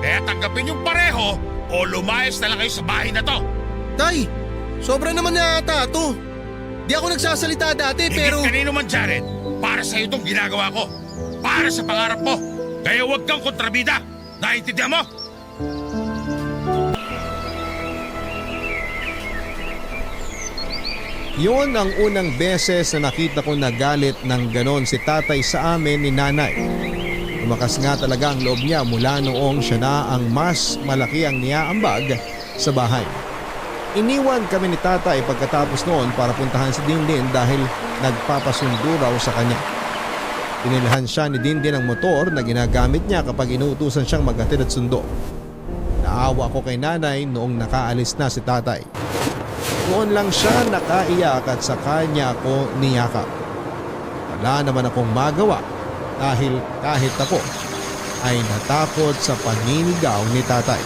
Kaya tanggapin yung pareho o lumayas na lang kayo sa bahay na to. Tay, sobra naman na ata to. Di ako nagsasalita dati pero... Higit kanino man, Jared, para sa itong ginagawa ko. Para sa pangarap mo. Kaya huwag kang kontrabida. Naiintindihan mo? Yun ang unang beses na nakita ko nagalit ng ganon si tatay sa amin ni nanay. Lumakas nga talaga ang loob niya mula noong siya na ang mas malaki ang niyaambag sa bahay. Iniwan kami ni tatay pagkatapos noon para puntahan si Dindin dahil nagpapasundo raw sa kanya. Pinilhan siya ni Dindin ang motor na ginagamit niya kapag inuutusan siyang maghatid at sundo. Naawa ko kay nanay noong nakaalis na si tatay. Noon lang siya nakaiyak at sa kanya ako niyakap. Wala naman akong magawa dahil kahit ako ay natakot sa paninigaw ni tatay.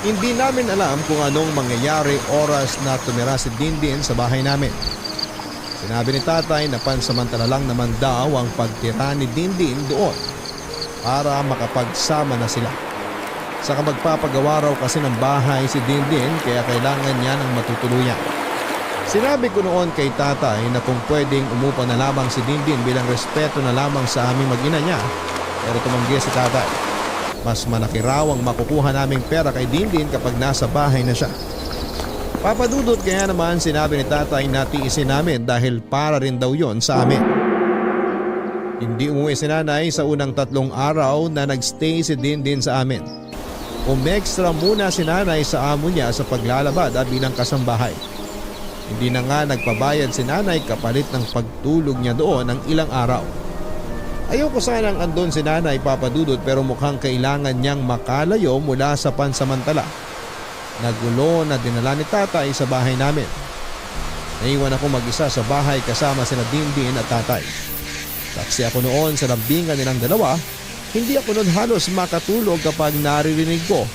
Hindi namin alam kung anong mangyayari oras na tumira si Dindin sa bahay namin. Sinabi ni tatay na pansamantala lang naman daw ang pagtira ni Dindin doon para makapagsama na sila. Saka magpapagawa raw kasi ng bahay si Dindin kaya kailangan niya ng matutuluyan. Sinabi ko noon kay tatay na kung pwedeng umupa na lamang si Dindin bilang respeto na lamang sa aming mag-ina niya, pero tumanggi si tatay. Mas malaki raw ang makukuha naming pera kay Dindin kapag nasa bahay na siya. Papadudot kaya naman sinabi ni tatay na tiisin namin dahil para rin daw yon sa amin. Hindi umuwi si nanay sa unang 3 araw na nagstay si Dindin sa amin. Umextra muna si nanay sa amo niya sa paglalabad bilang kasambahay. Hindi na nga nagpabayad si nanay kapalit ng pagtulog niya doon ng ilang araw. Ayoko sanang andun si nanay papadudot pero mukhang kailangan niyang makalayo mula sa pansamantala. Nagulo na dinala ni tatay sa bahay namin. Naiwan ako mag-isa sa bahay kasama sina Dindin at tatay. Saksi ako noon sa lambingan nilang dalawa. Hindi ako noon halos makatulog kapag naririnig ko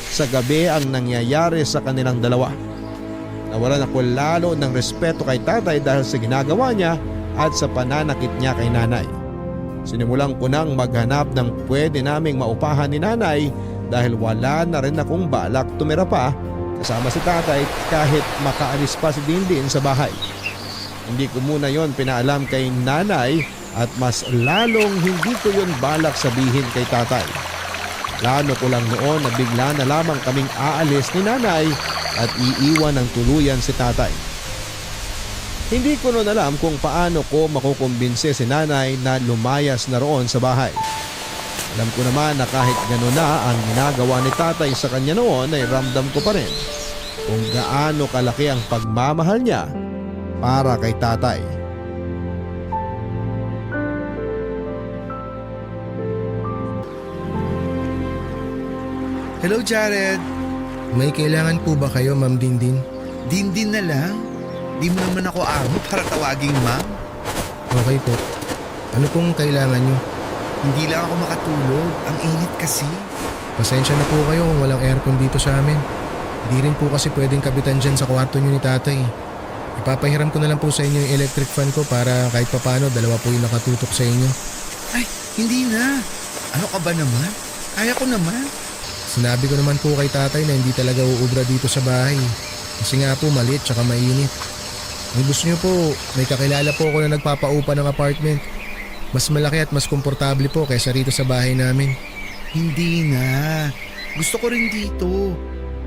sa gabi ang nangyayari sa kanilang dalawa. Nawalan ako lalo ng respeto kay tatay dahil sa ginagawa niya at sa pananakit niya kay nanay. Sinimulan ko nang maghanap ng pwede naming maupahan ni nanay dahil wala na rin akong balak tumira pa kasama si tatay kahit makaalis pa si Dindin sa bahay. Hindi ko muna yon pinaalam kay nanay at mas lalong hindi ko yon balak sabihin kay tatay. Plano ko lang noon na bigla na lamang kaming aalis ni nanay at iiwan ng tuluyan si tatay. Hindi ko noon alam kung paano ko makukumbinse si nanay na lumayas na roon sa bahay. Alam ko naman na kahit gano'n na ang ginagawa ni tatay sa kanya noon ay ramdam ko pa rin kung gaano kalaki ang pagmamahal niya para kay tatay. Hello, Jared. May kailangan po ba kayo, Ma'am Dindin? Dindin na lang. Di mo naman ako amo para tawaging ma'am. Okay po. Ano pong kailangan nyo? Hindi lang ako makatulog. Ang init kasi. Pasensya na po kayo kung walang aircon dito sa amin. Hindi rin po kasi pwedeng kabitan dyan sa kwarto nyo ni tatay. Ipapahiram ko na lang po sa inyo yung electric fan ko para kahit papano dalawa po yung nakatutok sa inyo. Ay, hindi na. Ano ka ba naman? Kaya ko naman. Sinabi ko naman po kay tatay na hindi talaga uubra dito sa bahay. Kasi nga po maliit tsaka mainit. Kung gusto nyo po, may kakilala po ako na nagpapaupa ng apartment. Mas malaki at mas komportable po kaysa rito sa bahay namin. Hindi na. Gusto ko rin dito.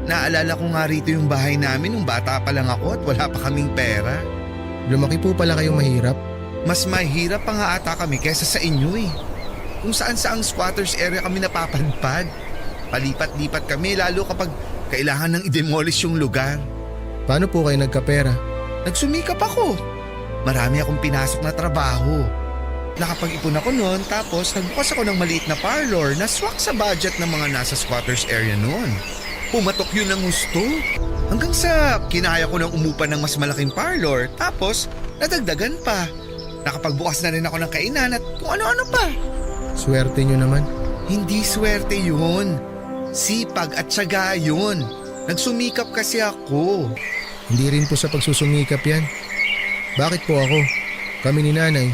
Naalala ko nga rito yung bahay namin nung bata pa lang ako at wala pa kaming pera. Lumaki po pala kayong mahirap. Mas mahirap pa nga ata kami kaysa sa inyo eh. Kung saan saang squatters area kami napapadpad. Palipat-lipat kami lalo kapag kailangan nang i-demolish yung lugar. Paano po kayo nagkapera? Nagsumikap ako. Marami akong pinasok na trabaho. Nakapag-ipon ako noon tapos nagbukas ako ng maliit na parlor na swak sa budget ng mga nasa squatters area noon. Pumatok yun ng gusto. Hanggang sa kinaya ko ng umupa ng mas malaking parlor tapos nadagdagan pa. Nakapagbukas na rin ako ng kainan at kung ano-ano pa. Swerte nyo naman. Hindi swerte yun. Sipag at tiyaga yun. Nagsumikap kasi ako. Hindi rin po sa pagsusumikap yan. Bakit po ako? Kami ni nanay.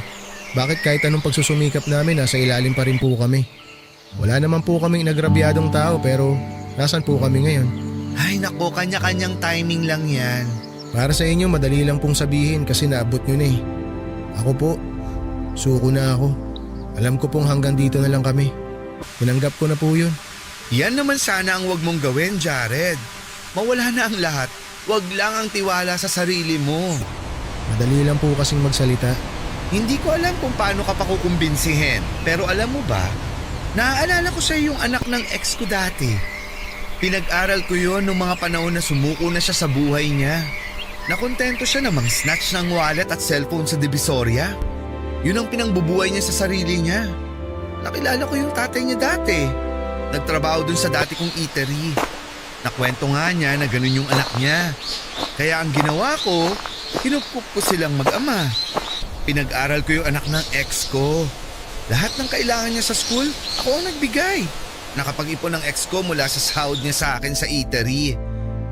Bakit kahit anong pagsusumikap namin nasa ilalim pa rin po kami? Wala naman po kaming inagrabyadong tao pero nasan po kami ngayon? Ay nako, kanya-kanyang timing lang yan. Para sa inyo madali lang pong sabihin kasi naabot nyo na eh. Ako po, suko na ako. Alam ko pong hanggang dito na lang kami. Tinanggap ko na po yun. Yan naman sana ang wag mong gawin, Jared. Mawala na ang lahat. Wag lang ang tiwala sa sarili mo. Madali lang po kasing magsalita. Hindi ko alam kung paano ka pa kukumbinsihin. Pero alam mo ba, naaalala ko sa yung anak ng ex ko dati. Pinag-aral ko yon noong mga panahon na sumuko na siya sa buhay niya. Nakontento siya namang snatch ng wallet at cellphone sa Divisoria. Yun ang pinangbubuhay niya sa sarili niya. Nakilala ko yung tatay niya dati. Nagtrabaho dun sa dati kong eatery. Nakwento nga niya na ganun yung anak niya. Kaya ang ginawa ko, kinupkup ko silang mag-ama. Pinag-aral ko yung anak ng ex ko. Lahat ng kailangan niya sa school, ako ang nagbigay. Nakapag-ipon ng ex ko mula sa sahod niya sa akin sa eatery.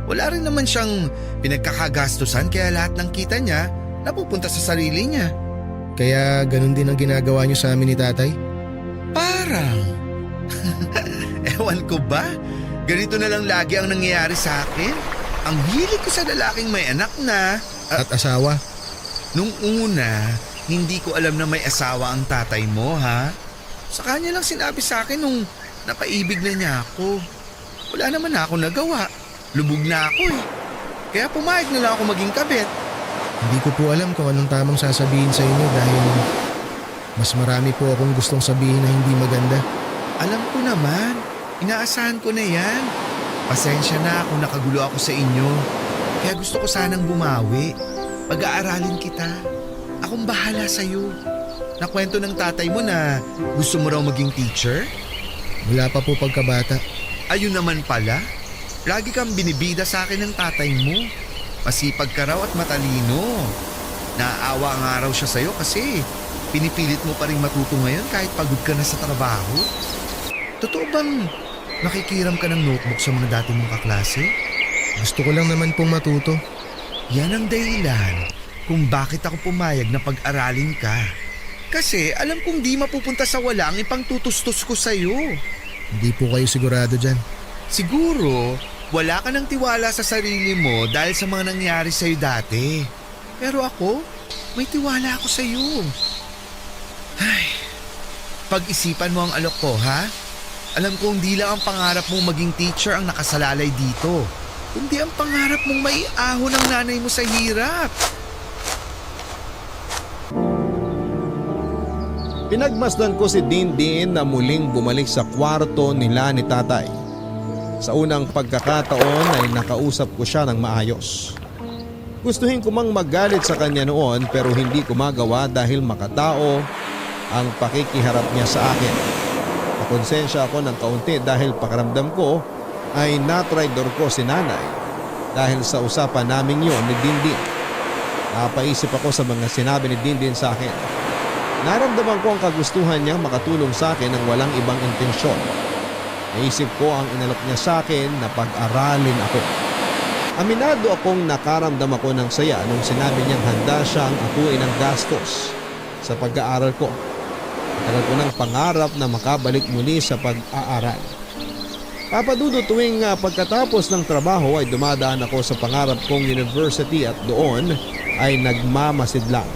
Wala rin naman siyang pinagkakagastusan kaya lahat ng kita niya napupunta sa sarili niya. Kaya ganun din ang ginagawa nyo sa amin ni tatay? Parang. Ewan ko ba? Ganito na lang lagi ang nangyayari sa akin. Ang hilig ko sa lalaking may anak na. At asawa? Nung una, hindi ko alam na may asawa ang tatay mo, ha? Sa kanya lang sinabi sa akin nung napaibig na niya ako. Wala naman na ako nagawa. Lubog na ako eh. Kaya pumayag na lang ako maging kabit. Hindi ko po alam kung anong tamang sasabihin sa inyo dahil Mas marami po akong gustong sabihin na hindi maganda. Alam ko naman, inaasahan ko na yan. Pasensya na kung nakagulo ako sa inyo. Kaya gusto ko sanang bumawi. Pag-aaralin kita. Akong bahala sa'yo. Nakwento ng tatay mo na gusto mo raw maging teacher? Wala pa po pagkabata. Ayun naman pala. Lagi kang binibida sa akin ng tatay mo. Masipag ka raw at matalino. Naaawa nga raw siya sa'yo kasi pinipilit mo pa rin matuto ngayon kahit pagod ka na sa trabaho. Totoo bang nakikiram ka ng notebook sa mga dati mong kaklase? Gusto ko lang naman pong matuto. Yan ang dahilan kung bakit ako pumayag na pag-aralin ka. Kasi alam kong di mapupunta sa wala ang ipangtutustos ko sa'yo. Hindi po kayo sigurado dyan. Siguro, wala ka ng tiwala sa sarili mo dahil sa mga nangyari sa'yo dati. Pero ako, may tiwala ako sa'yo. Ay, pag-isipan mo ang alok ko, ha? Alam kong di lang ang pangarap mong maging teacher ang nakasalalay dito, kundi ang pangarap mong maiahon ng nanay mo sa hirap. Pinagmasdan ko si Dindin na muling bumalik sa kwarto nila ni tatay. Sa unang pagkakataon ay nakausap ko siya ng maayos. Gustuhin ko mang magalit sa kanya noon pero hindi ko magawa dahil makatao ang pakikiharap niya sa akin. Nakonsensya ako ng kaunti dahil pakiramdam ko ay natraidor ko si nanay dahil sa usapan naming yon ni Dindin. Napaisip ako sa mga sinabi ni Dindin sa akin. Naramdaman ko ang kagustuhan niyang makatulong sa akin ng walang ibang intensyon. Naisip ko ang inalok niya sa akin na pag-aralin ako. Aminado akong nakaramdam ako ng saya nung sinabi niyang handa siyang akuin ng gastos sa pag-aaral ko. Tagal ko ng pangarap na makabalik muli sa pag-aaral. Papadudo tuwing pagkatapos ng trabaho ay dumadaan ako sa pangarap kong university at doon ay nagmamasidlang.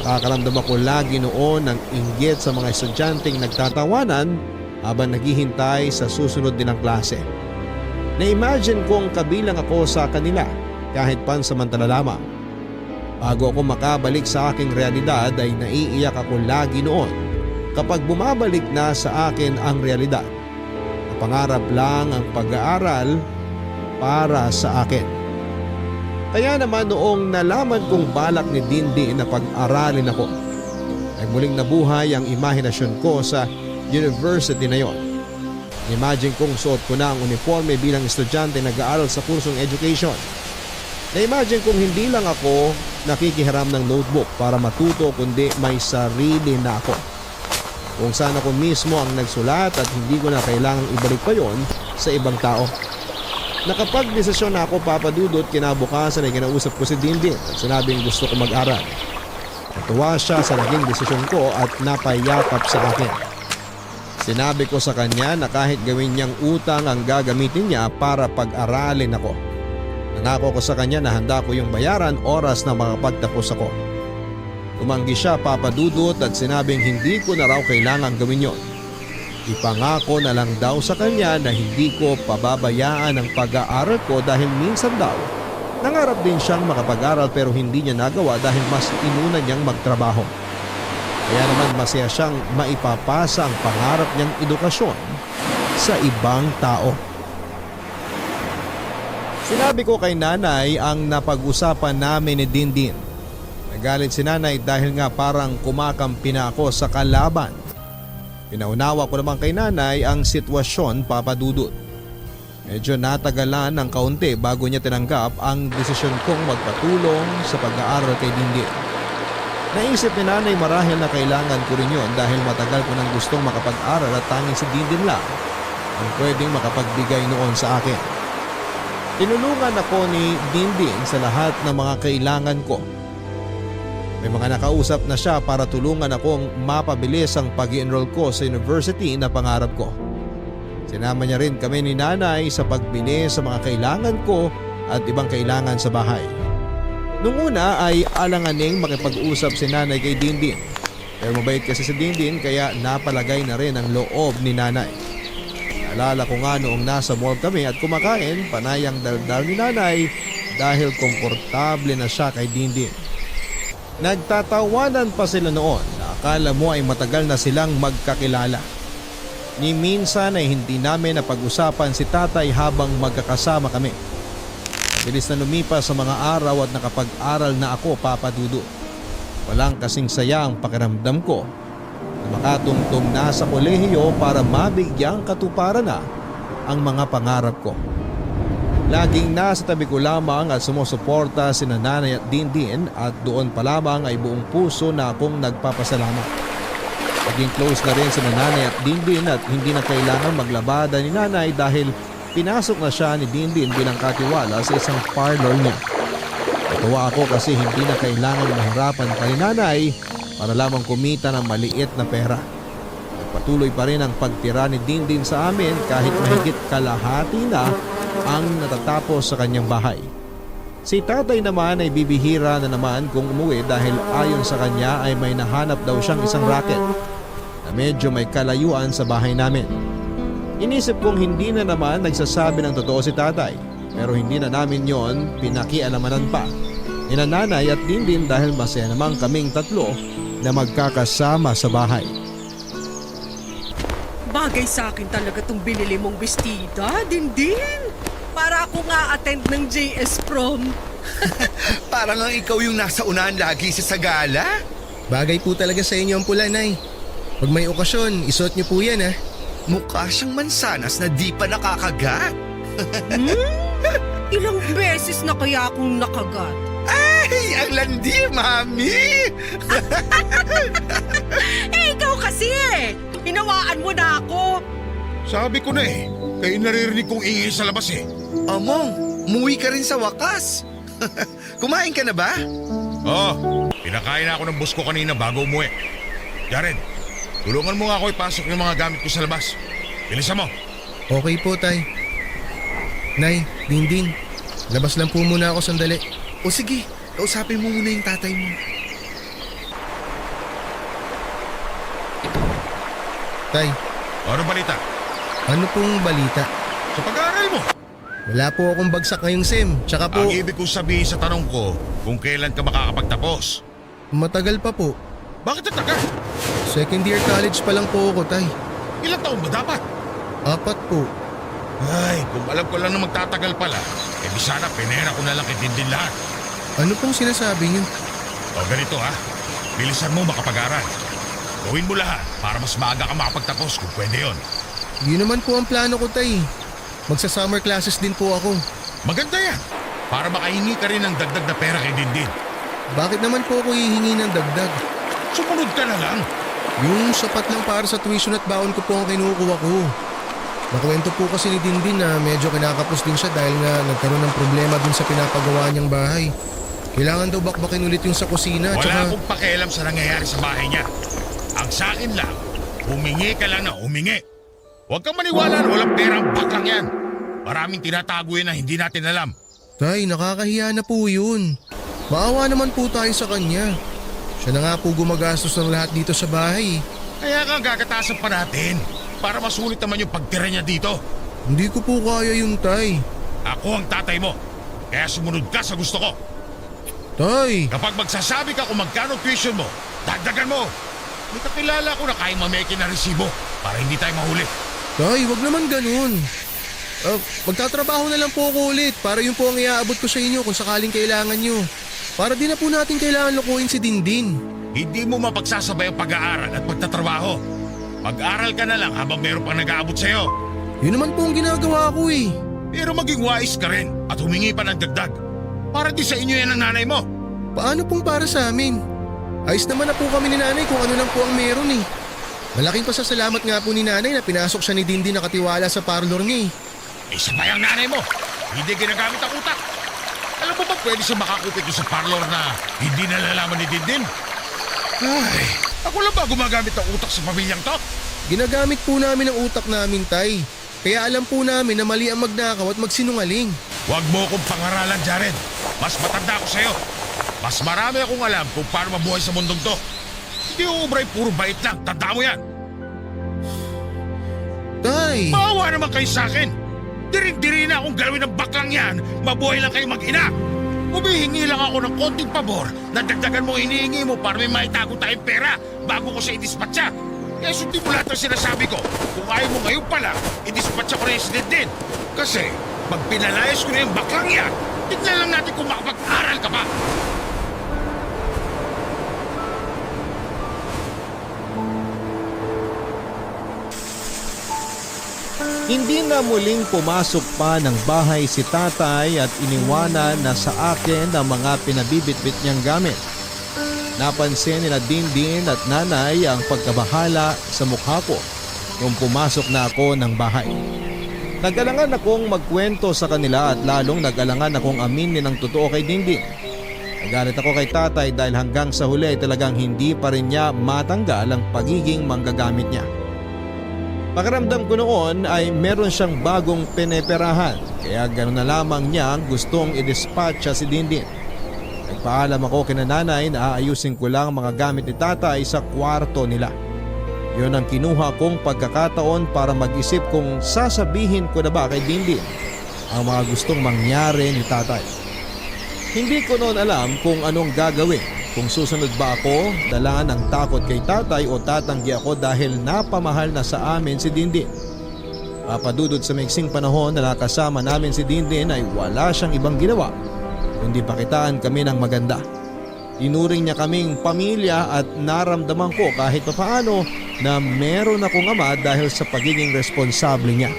Nakakaramdam ako lagi noon ng inggit sa mga estudyanteng nagtatawanan habang naghihintay sa susunod nilang klase. Na-imagine kong kabilang ako sa kanila kahit pansamantala lamang. Bago ako makabalik sa aking realidad ay naiiyak ako lagi noon kapag bumabalik na sa akin ang realidad. Napangarap lang ang pag-aaral para sa akin. Kaya naman noong nalaman kong balak ni Dindi na pag-aralin ako, ay muling nabuhay ang imahinasyon ko sa university na yon. Imagine kong suot ko na ang uniforme bilang estudyante nag-aaral sa kursong education. Na-imagine kong hindi lang ako nakikihiram ng notebook para matuto kundi may sarili na ako. Kung saan ako mismo ang nagsulat at hindi ko na kailangang ibalik pa yon sa ibang tao. Nakapag-desisyon na ako papadudot kinabukasan ay kinausap ko si Dindin at sinabing gusto ko mag-aral. Natuwa siya sa naging desisyon ko at napayakap sa akin. Sinabi ko sa kanya na kahit gawin niyang utang ang gagamitin niya para pag-aralin ako. Nangako ko sa kanya na handa ko yung bayaran oras na makapagtapos ako. Tumanggi siya papadudot at sinabing hindi ko na raw kailangang gawin yon. Ipangako na lang daw sa kanya na hindi ko pababayaan ang pag-aaral ko dahil minsan daw nangarap din siyang makapag-aral pero hindi niya nagawa dahil mas inuna niyang magtrabaho. Kaya naman masaya siyang maipapasa ang pangarap niyang edukasyon sa ibang tao. Sinabi ko kay nanay ang napag-usapan namin ni Dindin. Nagalit si nanay dahil nga parang kumakampi na ako sa kalaban. Pinaunawa ko naman kay nanay ang sitwasyon papadudot. Medyo natagalan ng kaunti bago niya tinanggap ang desisyon kong magpatulong sa pag-aaral kay Dindin. Naisip ni nanay marahil na kailangan ko rin yun dahil matagal ko nang gustong makapag-aral at tanging si Dindin lang ang pwedeng makapagbigay noon sa akin. Tinulungan ako ni Dindin sa lahat ng mga kailangan ko. May mga nakausap na siya para tulungan akong mapabilis ang pag-i-enroll ko sa university na pangarap ko. Sinama niya rin kami ni nanay sa pagbili sa mga kailangan ko at ibang kailangan sa bahay. Nung una ay alanganing makipag-usap si nanay kay Dindin. Pero mabait kasi si Dindin kaya napalagay na rin ang loob ni nanay. Naalala ko nga noong nasa mall kami at kumakain, panayang daldal ni nanay dahil komportable na siya kay Dindin. Nagtatawanan pa sila noon na Akala mo ay matagal na silang magkakilala. Ni minsan ay hindi namin napag-usapan si tatay habang magkakasama kami. Bilis na lumipas sa mga araw at nakapag-aral na ako, Papa Dudu. Walang kasing saya ang pakiramdam ko na makatungtong na sa kolehiyo para mabigyang katuparan na ang mga pangarap ko. Laging nasa tabi ko lamang at sumusuporta si Nanay at Dindin at doon pa lamang ay buong puso na akong nagpapasalamat. Naging close na rin si Nanay at Dindin at hindi na kailangan maglabada ni Nanay dahil pinasok na siya ni Dindin bilang katiwala sa isang parlor niya. Natuwa ako kasi hindi na kailangan mahirapan pa ni Nanay para lamang kumita ng maliit na pera. Patuloy pa rin ang pagtira ni Dindin sa amin kahit mahigit kalahati na ang natatapos sa kanyang bahay. Si tatay naman ay bibihira na naman kung umuwi dahil ayon sa kanya ay may nahanap daw siyang isang racket na medyo may kalayuan sa bahay namin. Inisip kong hindi na naman nagsasabi ng totoo si tatay pero hindi na namin yon pinakialamanan pa ni Nanay at Dindin dahil masaya namang kaming tatlo na magkakasama sa bahay. Bagay sa akin talaga tong binili mong bestida, Dindin. Para ako nga attend ng JS prom. Parang ang ikaw yung nasa unahan lagi sa gala. Bagay po talaga sa inyo ang pula, Nay. Pag may okasyon, isuot niyo po yan, ha? Mukha siyang mansanas na di pa nakakagat. Ilang beses na kaya akong nakagat. Ay, ang landi, Mami! Ikaw kasi eh! Hinawaan mo na ako! Sabi ko na eh, kayo naririnig kong ingay sa labas eh. Among, muwi ka rin sa wakas. Kumain ka na ba? Oo, pinakain na ako ng boss ko kanina bago umuwi. Jared, tulungan mo nga ako ipasok yung mga gamit ko sa labas. Bilisan mo. Okay po, Tay. Nay, Dindin, labas lang po muna ako sandali. O sige, kausapin mo muna yung tatay mo. Tay, Ano balita? ano pong balita? Sa pag-aaral mo. Wala po akong bagsak ngayong SEM. Tsaka po, Ang ibig kong sabihin sa tanong ko, kung kailan ka makakapagtapos. matagal pa po. Bakit natagal? Second year college pa lang po ako, Tay. Ilang taon ba dapat? 4 po. Ay, kung alam ko lang na magtatagal pala, eh di sana pinera ko na lang kay Dindin lahat. Ano pong sinasabi niyo? O ganito ha, bilisan mo makapag-aral. Gawin mo lahat para mas maaga ka makapagtapos kung pwede yon. Yun naman po ang plano ko, Tay. Magsa-summer classes din po ako. Maganda yan, para makahingi ka rin ng dagdag na pera kay Dindin. Bakit naman po ako hihingi ng dagdag? Sumunod ka na lang. Yung sapat lang para sa tuition at baon ko po ang kinukuha ko. Nakwento po kasi ni Dindin na medyo kinakapos din siya dahil nga nagkaroon ng problema dun sa pinapagawa niyang bahay. Kailangan daw bakbakin ulit yung sa kusina. Wala akong pakialam sa nangyayari sa bahay niya. Ang sa akin lang, humingi ka lang na humingi. Huwag kang maniwala na walang perang baklang yan. Maraming tinatago yan na hindi natin alam. Tay, nakakahiya na po yun. Maawa naman po tayo sa kanya. Siya na nga po gumagastos ng lahat dito sa bahay. Kaya nga gagatasan pa natin para masulit naman yung pagtira niya dito. Hindi ko po kaya yun, Tay. Ako ang tatay mo, kaya sumunod ka sa gusto ko. Tay! Kapag magsasabi ka kung magkano tuition mo, dagdagan mo. May kakilala ko na kayang mameke na resibo para hindi tayo mahuli. Tay, wag naman ganun. Magtatrabaho na lang po ako ulit para yun po ang iaabot ko sa inyo kung sakaling kailangan nyo. Para di na po natin kailangan lukuin si Dindin. Hindi mo mapagsasabay ang pag-aaral at pagtatrabaho. Mag-aral ka na lang habang meron pang nag-aabot sa'yo. Yun naman po ang ginagawa ko eh. Pero maging wise ka rin at humingi pa ng dagdag. Para di sa inyo yan ang nanay mo. Paano pong para sa amin? Ayos naman na po kami ni nanay kung ano lang po ang meron eh. Malaking pasasalamat nga po ni nanay na pinasok siya ni Dindin na katiwala sa parlor niya eh. Isa pa yung nanay mo. Hindi ginagamit ang utak. Alam mo ba pwede siya makakupit sa parlor na hindi nalalaman ni Dindin? Ay, ako lang ba gumagamit ng utak sa pamilyang to? Ginagamit po namin ang utak namin, Tay. Kaya alam po namin na mali ang magnakaw at magsinungaling. Huwag mo akong pangaralan, Jared. Mas matanda ako sa'yo. Mas marami akong alam kung paano mabuhay sa mundong to. Hindi ubray puro bait lang. Tanda mo yan. Tay! Maawa naman kayo sa akin. Dirin-diri na akong galawin ng baklang yan. Mabuhay lang kayo mag-ina. Humihingi lang ako ng konting pabor na dagdagan mo hinihingi mo para may maitago tayong pera bago ko siya idispatcha. Kaya sundin mo lahat ng sinasabi ko. Kung ayaw mo ngayon pa lang, idispatcha ko na yung din. Kasi, pag pinalayas ko na yung baklang yan, tignan lang natin kung makapag-aral ka pa. Hindi na muling pumasok pa ng bahay si tatay at iniwanan na sa akin ang mga pinabibitbit niyang gamit. Napansin nila Dindin at nanay ang pagkabahala sa mukha ko nung pumasok na ako ng bahay. Nag-alangan akong magkwento sa kanila at lalong nag-alangan akong aminin ng totoo kay Dindin. Nagalit ako kay tatay dahil hanggang sa huli ay talagang hindi pa rin niya matanggal ang pagiging manggagamit niya. Pakiramdam ko noon ay meron siyang bagong pineperahan kaya gano'n na lamang niya ang gustong i-dispatcha si Dindin. Nagpaalam ako kina nanay na aayusin ko lang mga gamit ni tatay sa kwarto nila. Yun ang kinuha kong pagkakataon para mag-isip kung sasabihin ko na ba kay Dindin ang mga gustong mangyari ni tatay. Hindi ko noon alam kung anong gagawin. Kung susunod ba ako, dala ng takot kay tatay o tatanggi ako dahil napamahal na sa amin si Dindin. Papadudod sa maiksing panahon na nakasama namin si Dindin ay wala siyang ibang ginawa kundi pakitaan kami ng maganda. Tinuring niya kaming pamilya at naramdaman ko kahit papaano na meron akong ama dahil sa pagiging responsable niya.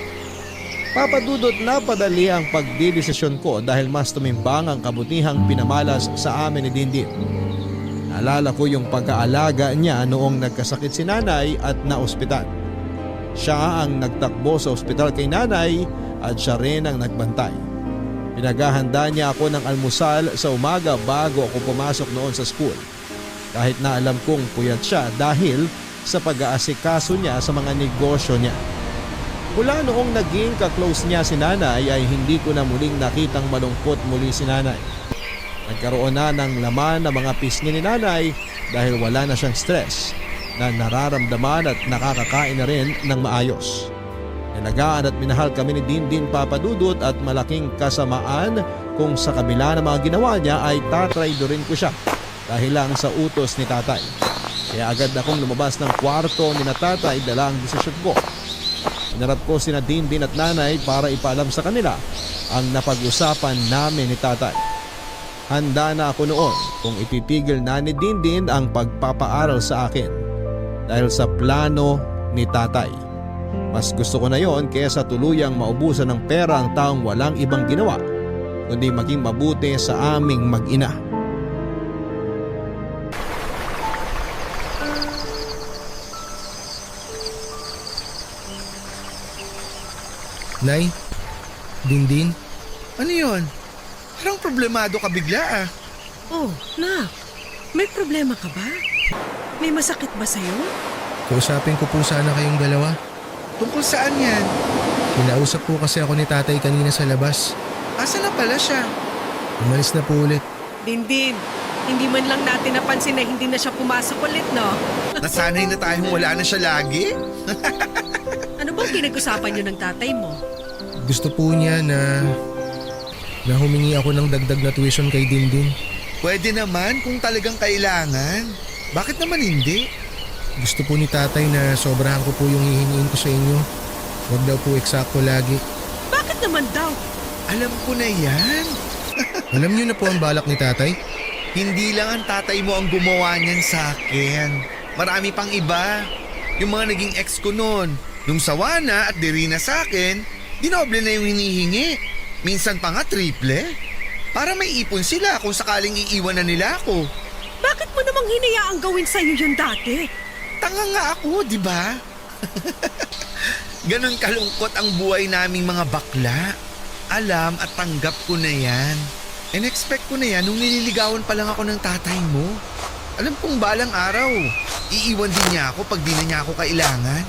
Papadudot na padali ang pagdidesisyon ko dahil mas tumimbang ang kabutihang pinamalas sa amin ni Dindin. Naalala ko yung pag-aalaga niya noong nagkasakit si nanay at naospital. Siya ang nagtakbo sa ospital kay nanay at siya rin ang nagbantay. Pinaghahanda niya ako ng almusal sa umaga bago ako pumasok noon sa school. Kahit na alam kong puyat siya dahil sa pag-aasikaso niya sa mga negosyo niya. Mula noong naging ka-close niya si nanay ay hindi ko na muling nakitang malungkot muli si nanay. Nagkaroon na ng laman ng mga pisngi ni nanay dahil wala na siyang stress na nararamdaman at nakakakain na rin ng maayos. Nilagaan at minahal kami ni Dindin Papadudot at malaking kasamaan kung sa kabila ng mga ginawa niya ay tatraydorin ko siya dahil lang sa utos ni tatay. Kaya agad akong lumabas ng kwarto ni na tatay dala ang desisyon ko. Inarap ko sina Dindin at nanay para ipaalam sa kanila ang napag-usapan namin ni tatay. Handa na ako noon kung ititigil na ni Dindin ang pagpapaaral sa akin dahil sa plano ni tatay. Mas gusto ko na yon kaysa tuluyang maubusan ng pera ang taong walang ibang ginawa kundi maging mabuti sa aming mag-ina. Nay, Dindin, Ano yon? Parang problemado ka bigla ah. Oh, nak. May problema ka ba? May masakit ba sa'yo? kausapin ko po sana kayong dalawa. Tungkol saan yan? Kinausap po kasi ako ni tatay kanina sa labas. Asa na pala siya? Umalis na po ulit. Dindin, hindi man lang natin napansin na hindi na siya pumasok ulit, no? Nasanay na tayong wala na siya lagi? Ano bang pinag-usapan niyo ng tatay mo? Gusto po niya na humingi ako ng dagdag na tuition kay Dindin. Pwede naman kung talagang kailangan. Bakit naman hindi? Gusto po ni tatay na sobrahan ko po yung hihingin ko sa inyo. Huwag daw po eksakto lagi. Bakit naman daw? Alam ko na yan. Alam niyo na po ang balak ni tatay? Hindi lang ang tatay mo ang gumawa niyan sa akin. Marami pang iba. Yung mga naging ex ko noon. Nung sawa na at diri na sa akin, dinoble na yung hinihingi. Minsan pa nga triple. Para may ipon sila kung sakaling iiwan na nila ako. Bakit mo namang hinayaang gawin sa'yo yun dati? Tanga nga ako, di ba? Ganon kalungkot ang buhay naming mga bakla. Alam at tanggap ko na yan. And expect ko na yan nung nililigawan pa lang ako ng tatay mo. Alam kong balang araw, iiwan din niya ako pag di na niya ako kailangan.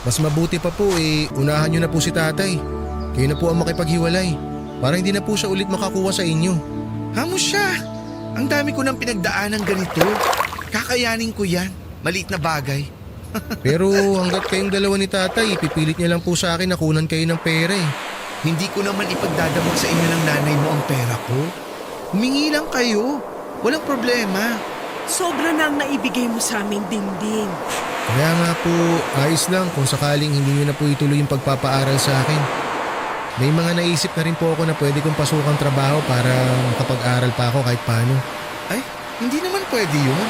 Mas mabuti pa po unahan niyo na po si tatay. Kayo na po ang makipaghiwalay. Para hindi na po siya ulit makakuha sa inyo. Hamo siya. Ang dami ko nang pinagdaanan ganito. Kakayanin ko yan. Maliit na bagay. Pero hanggat kayong dalawa ni tatay, ipipilit niya lang po sa akin na kunan kayo ng pera eh. Hindi ko naman ipagdadamot sa inyo ng nanay mo ang pera ko. Humingi lang kayo. Walang problema. Sobra na ang naibigay mo sa aming dingding. Kaya nga po, ayos lang kung sakaling hindi nyo na po ituloy yung pagpapaaral sa akin. May mga naisip na rin po ako na pwede kong pasukang trabaho para makapag-aral pa ako kahit paano. Ay, hindi naman pwede yun.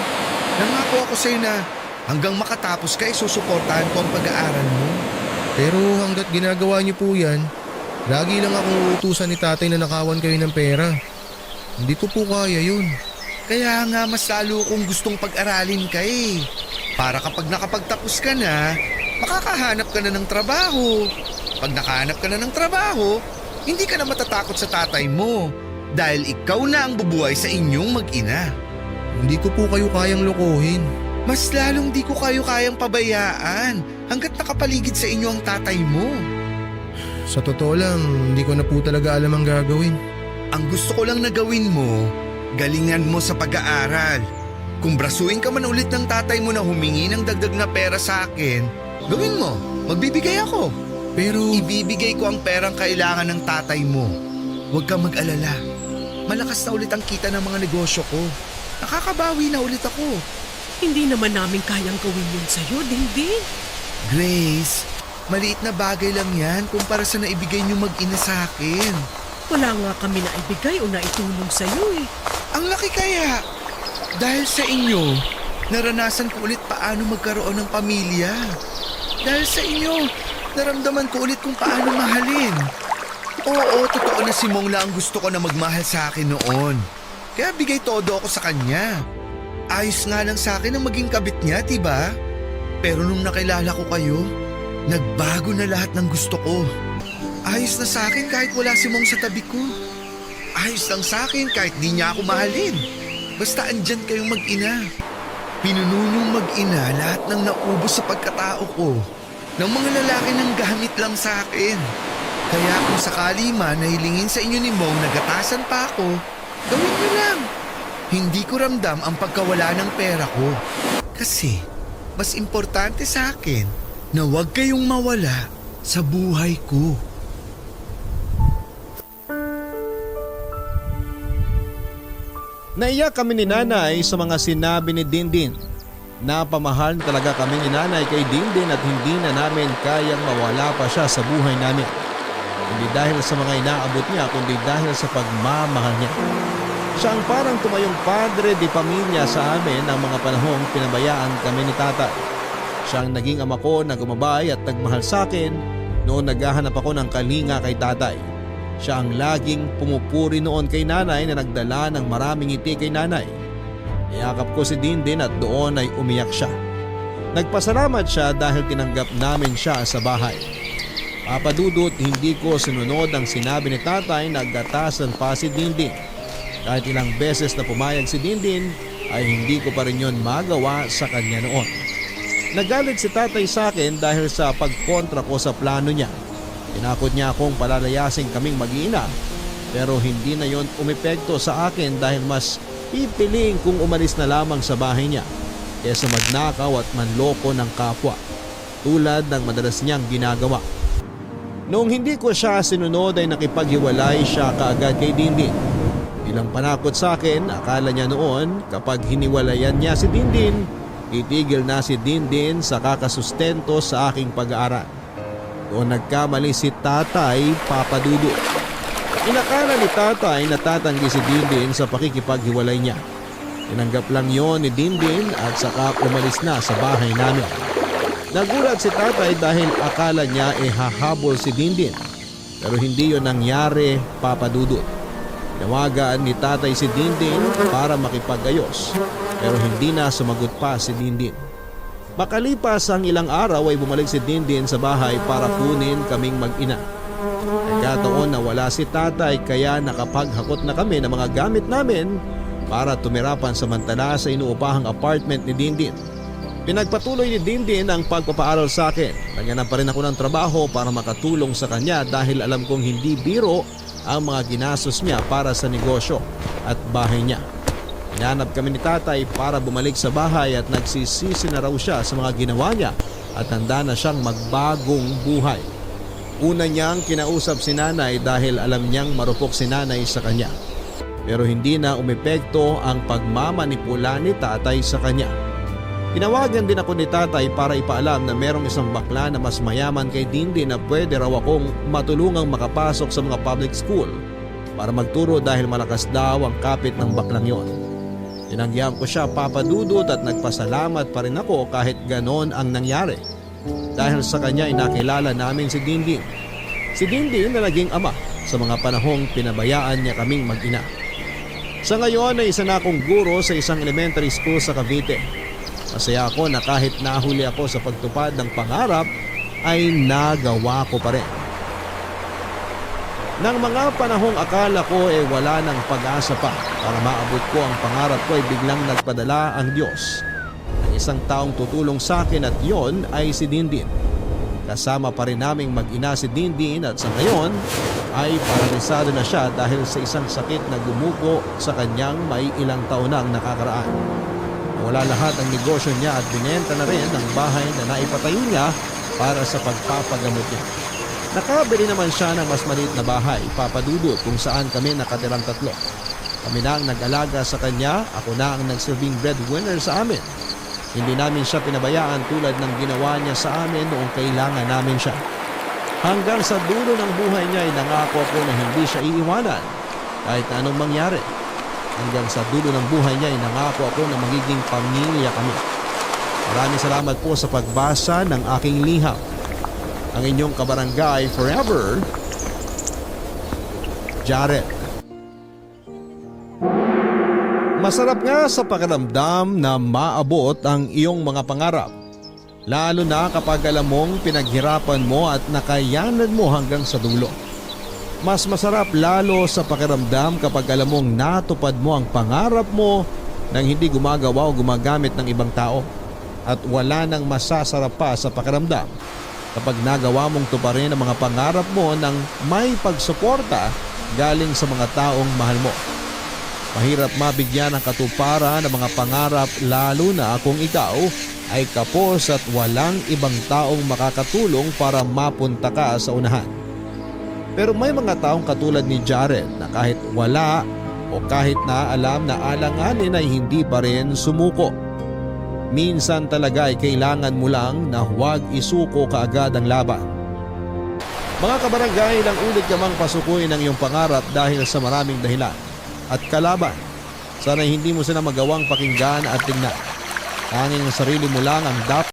Nangako ako sa'yo na hanggang makatapos ka, susuportahan ko ang pag-aaral mo. Pero hanggat ginagawa niyo po yan, lagi lang akong utusan ni tatay na nakawan kayo ng pera. Hindi ko po kaya yun. Kaya nga mas lalo kong gustong pag-aralin ka eh. Para kapag nakapagtapos ka na, makakahanap ka na ng trabaho. Pag nakahanap ka na ng trabaho, hindi ka na matatakot sa tatay mo. Dahil ikaw na ang bubuhay sa inyong mag-ina. Hindi ko po kayo kayang lokohin. Mas lalong di ko kayo kayang pabayaan hanggat nakapaligid sa inyo ang tatay mo. Sa totoo lang, hindi ko na po talaga alam ang gagawin. Ang gusto ko lang na gawin mo, galingan mo sa pag-aaral. Kung brasuin ka man ulit ng tatay mo na humingi ng dagdag na pera sa akin, gawin mo, magbibigay ako. Pero Ibibigay ko ang perang kailangan ng tatay mo. Huwag kang mag-alala. Malakas na ulit ang kita ng mga negosyo ko. Nakakabawi na ulit ako. Hindi naman namin kayang gawin yun sa'yo, dingding. Grace, maliit na bagay lang yan kumpara sa naibigay niyo mag-ina sa akin. Wala nga kami na ibigay o naitulong sa'yo eh. Ang laki kaya. Dahil sa inyo, naranasan ko ulit paano magkaroon ng pamilya. Dahil sa inyo, naramdaman ko ulit kung paano mahalin. Oo, totoo na si Mongla ang gusto ko na magmahal sa akin noon. Kaya bigay todo ako sa kanya. Ayos nga lang sa akin ang maging kabit niya, diba? Pero nung nakilala ko kayo, nagbago na lahat ng gusto ko. Ayos na sa akin kahit wala si Mong sa tabi ko. Ayos lang sa akin kahit di niya ako mahalin. Basta andyan kayong mag-ina. Pinununong mag-ina lahat ng naubos sa pagkatao ko. Ng mga lalaki ng gamit lang sa akin. Kaya kung sakali man nahilingin sa inyo ni Mong na gatasan pa ako, gawin niyo lang. Hindi ko ramdam ang pagkawala ng pera ko. Kasi mas importante sa akin na huwag kayong mawala sa buhay ko. Naiyak kami ni nanay sa mga sinabi ni Dindin. Napamahal talaga kami ni nanay kay Dindin at hindi na namin kayang mawala pa siya sa buhay namin. Hindi dahil sa mga inaabot niya kundi dahil sa pagmamahal niya. Siya ang parang tumayong padre di pamilya sa amin ng mga panahong pinabayaan kami ni tatay. Siya ang naging ama ko na gumabay at nagmahal sa akin noon naghahanap ako ng kalinga kay tatay. Siya ang laging pumupuri noon kay nanay na nagdala ng maraming ngiti kay nanay. Iyakap ko si Dindin at doon ay umiyak siya. Nagpasalamat siya dahil tinanggap namin siya sa bahay. Papadudot, hindi ko sinunod ang sinabi ni tatay na gatasan pa si Dindin. Kahit ilang beses na pumayag si Dindin ay hindi ko pa rin yun magawa sa kanya noon. Nagalit si tatay sa akin dahil sa pagkontra ko sa plano niya. Tinakot niya akong palalayasin kaming mag-iina pero hindi na yon umepekto sa akin dahil mas pipiliin kong umalis na lamang sa bahay niya kaysa magnakaw at manloko ng kapwa tulad ng madalas niyang ginagawa. Noong hindi ko siya sinunod ay nakipaghiwalay siya kaagad kay Dindin. Bilang panakot sa akin, akala niya noon kapag hiniwalayan niya si Dindin, itigil na si Dindin sa kakasustento sa aking pag-aaral. Doon nagkamali si tatay, Papa Dudu. Inakala ni tatay na tatanggi si Dindin sa pakikipaghiwalay niya. Tinanggap lang yon ni Dindin at saka umalis na sa bahay namin. Nagulat si tatay dahil akala niya hahabol si Dindin. Pero hindi yon nangyari, Papa Dudu. Tinawagan ni tatay si Dindin para makipag-ayos pero hindi na sumagot pa si Dindin. Makalipas ang ilang araw ay bumalik si Dindin sa bahay para kunin kaming mag-ina. Nagkataon na wala si tatay kaya nakapaghakot na kami ng mga gamit namin para tumirapan samantala sa inuupahang apartment ni Dindin. Pinagpatuloy ni Dindin ang pagpapaaral sa akin. Naghanap pa rin ako ng trabaho para makatulong sa kanya dahil alam kong hindi biro ang mga ginastos niya para sa negosyo at bahay niya. Hinanap kami ni tatay para bumalik sa bahay at nagsisisi na raw siya sa mga ginawa niya at handa na siyang magbagong buhay. Una niyang kinausap si nanay dahil alam niyang marupok si nanay sa kanya. Pero hindi na umepekto ang pagmamanipula ni tatay sa kanya. Tinawagan din ako ni tatay para ipaalam na merong isang bakla na mas mayaman kay Dindi na pwede raw akong matulungang makapasok sa mga public school para magturo dahil malakas daw ang kapit ng baklang yon. Tinanggihan ko siya, Papa Dudut, at nagpasalamat pa rin ako kahit ganon ang nangyari. Dahil sa kanya ay nakilala namin si Dindin. Si Dindin na naging ama sa mga panahong pinabayaan niya kaming mag-ina. Sa ngayon ay isa na akong guro sa isang elementary school sa Cavite. Masaya ako na kahit nahuli ako sa pagtupad ng pangarap ay nagawa ko pa rin. Nang mga panahong akala ko wala nang pag-asa pa para maabot ko ang pangarap ko ay biglang nagpadala ang Diyos ng isang taong tutulong sa akin at yon ay si Dindin. Kasama pa rin naming mag-ina si Dindin at sa ngayon ay paralisado na siya dahil sa isang sakit na gumuko sa kanyang may ilang taon nang nakakaraan. Wala lahat ang negosyo niya at binenta na rin ang bahay na naipatayo niya para sa pagpapagamot niya. Nakabili naman siya ng mas maliit na bahay, Papa Dudut, kung saan kami nakatirang 3. Kami na ang nag-alaga sa kanya, ako na ang nagsilbing breadwinner sa amin. Hindi namin siya pinabayaan tulad ng ginawa niya sa amin noong kailangan namin siya. Hanggang sa dulo ng buhay niya ay nangako ko na hindi siya iiwanan kahit na anong mangyari. Hanggang sa dulo ng buhay niya ay nangako ako na magiging pamilya kami. Maraming salamat po sa pagbasa ng aking liham. Ang inyong kabarangay forever, Jared. Masarap nga sa pakiramdam na maabot ang iyong mga pangarap. Lalo na kapag alam mong pinaghirapan mo at nakayanan mo hanggang sa dulo. Mas masarap lalo sa pakiramdam kapag alam mong natupad mo ang pangarap mo nang hindi gumagawa o gumagamit ng ibang tao. At wala nang masasarap pa sa pakiramdam kapag nagawa mong tuparin ang mga pangarap mo nang may pagsuporta galing sa mga taong mahal mo. Mahirap mabigyan ng katuparan ng mga pangarap lalo na kung ikaw ay kapos at walang ibang taong makakatulong para mapunta ka sa unahan. Pero may mga taong katulad ni Jared na kahit wala o kahit na alam na alanganin ay hindi pa rin sumuko. Minsan talaga ay kailangan mo lang na huwag isuko kaagad ang laban. Mga kabarangay, ilang ulit ka mang pasukuin ang iyong pangarap dahil sa maraming dahilan at kalaban. Sana hindi mo sila magawang pakinggan at tingnan. Tanging ang sarili mo lang ang dapat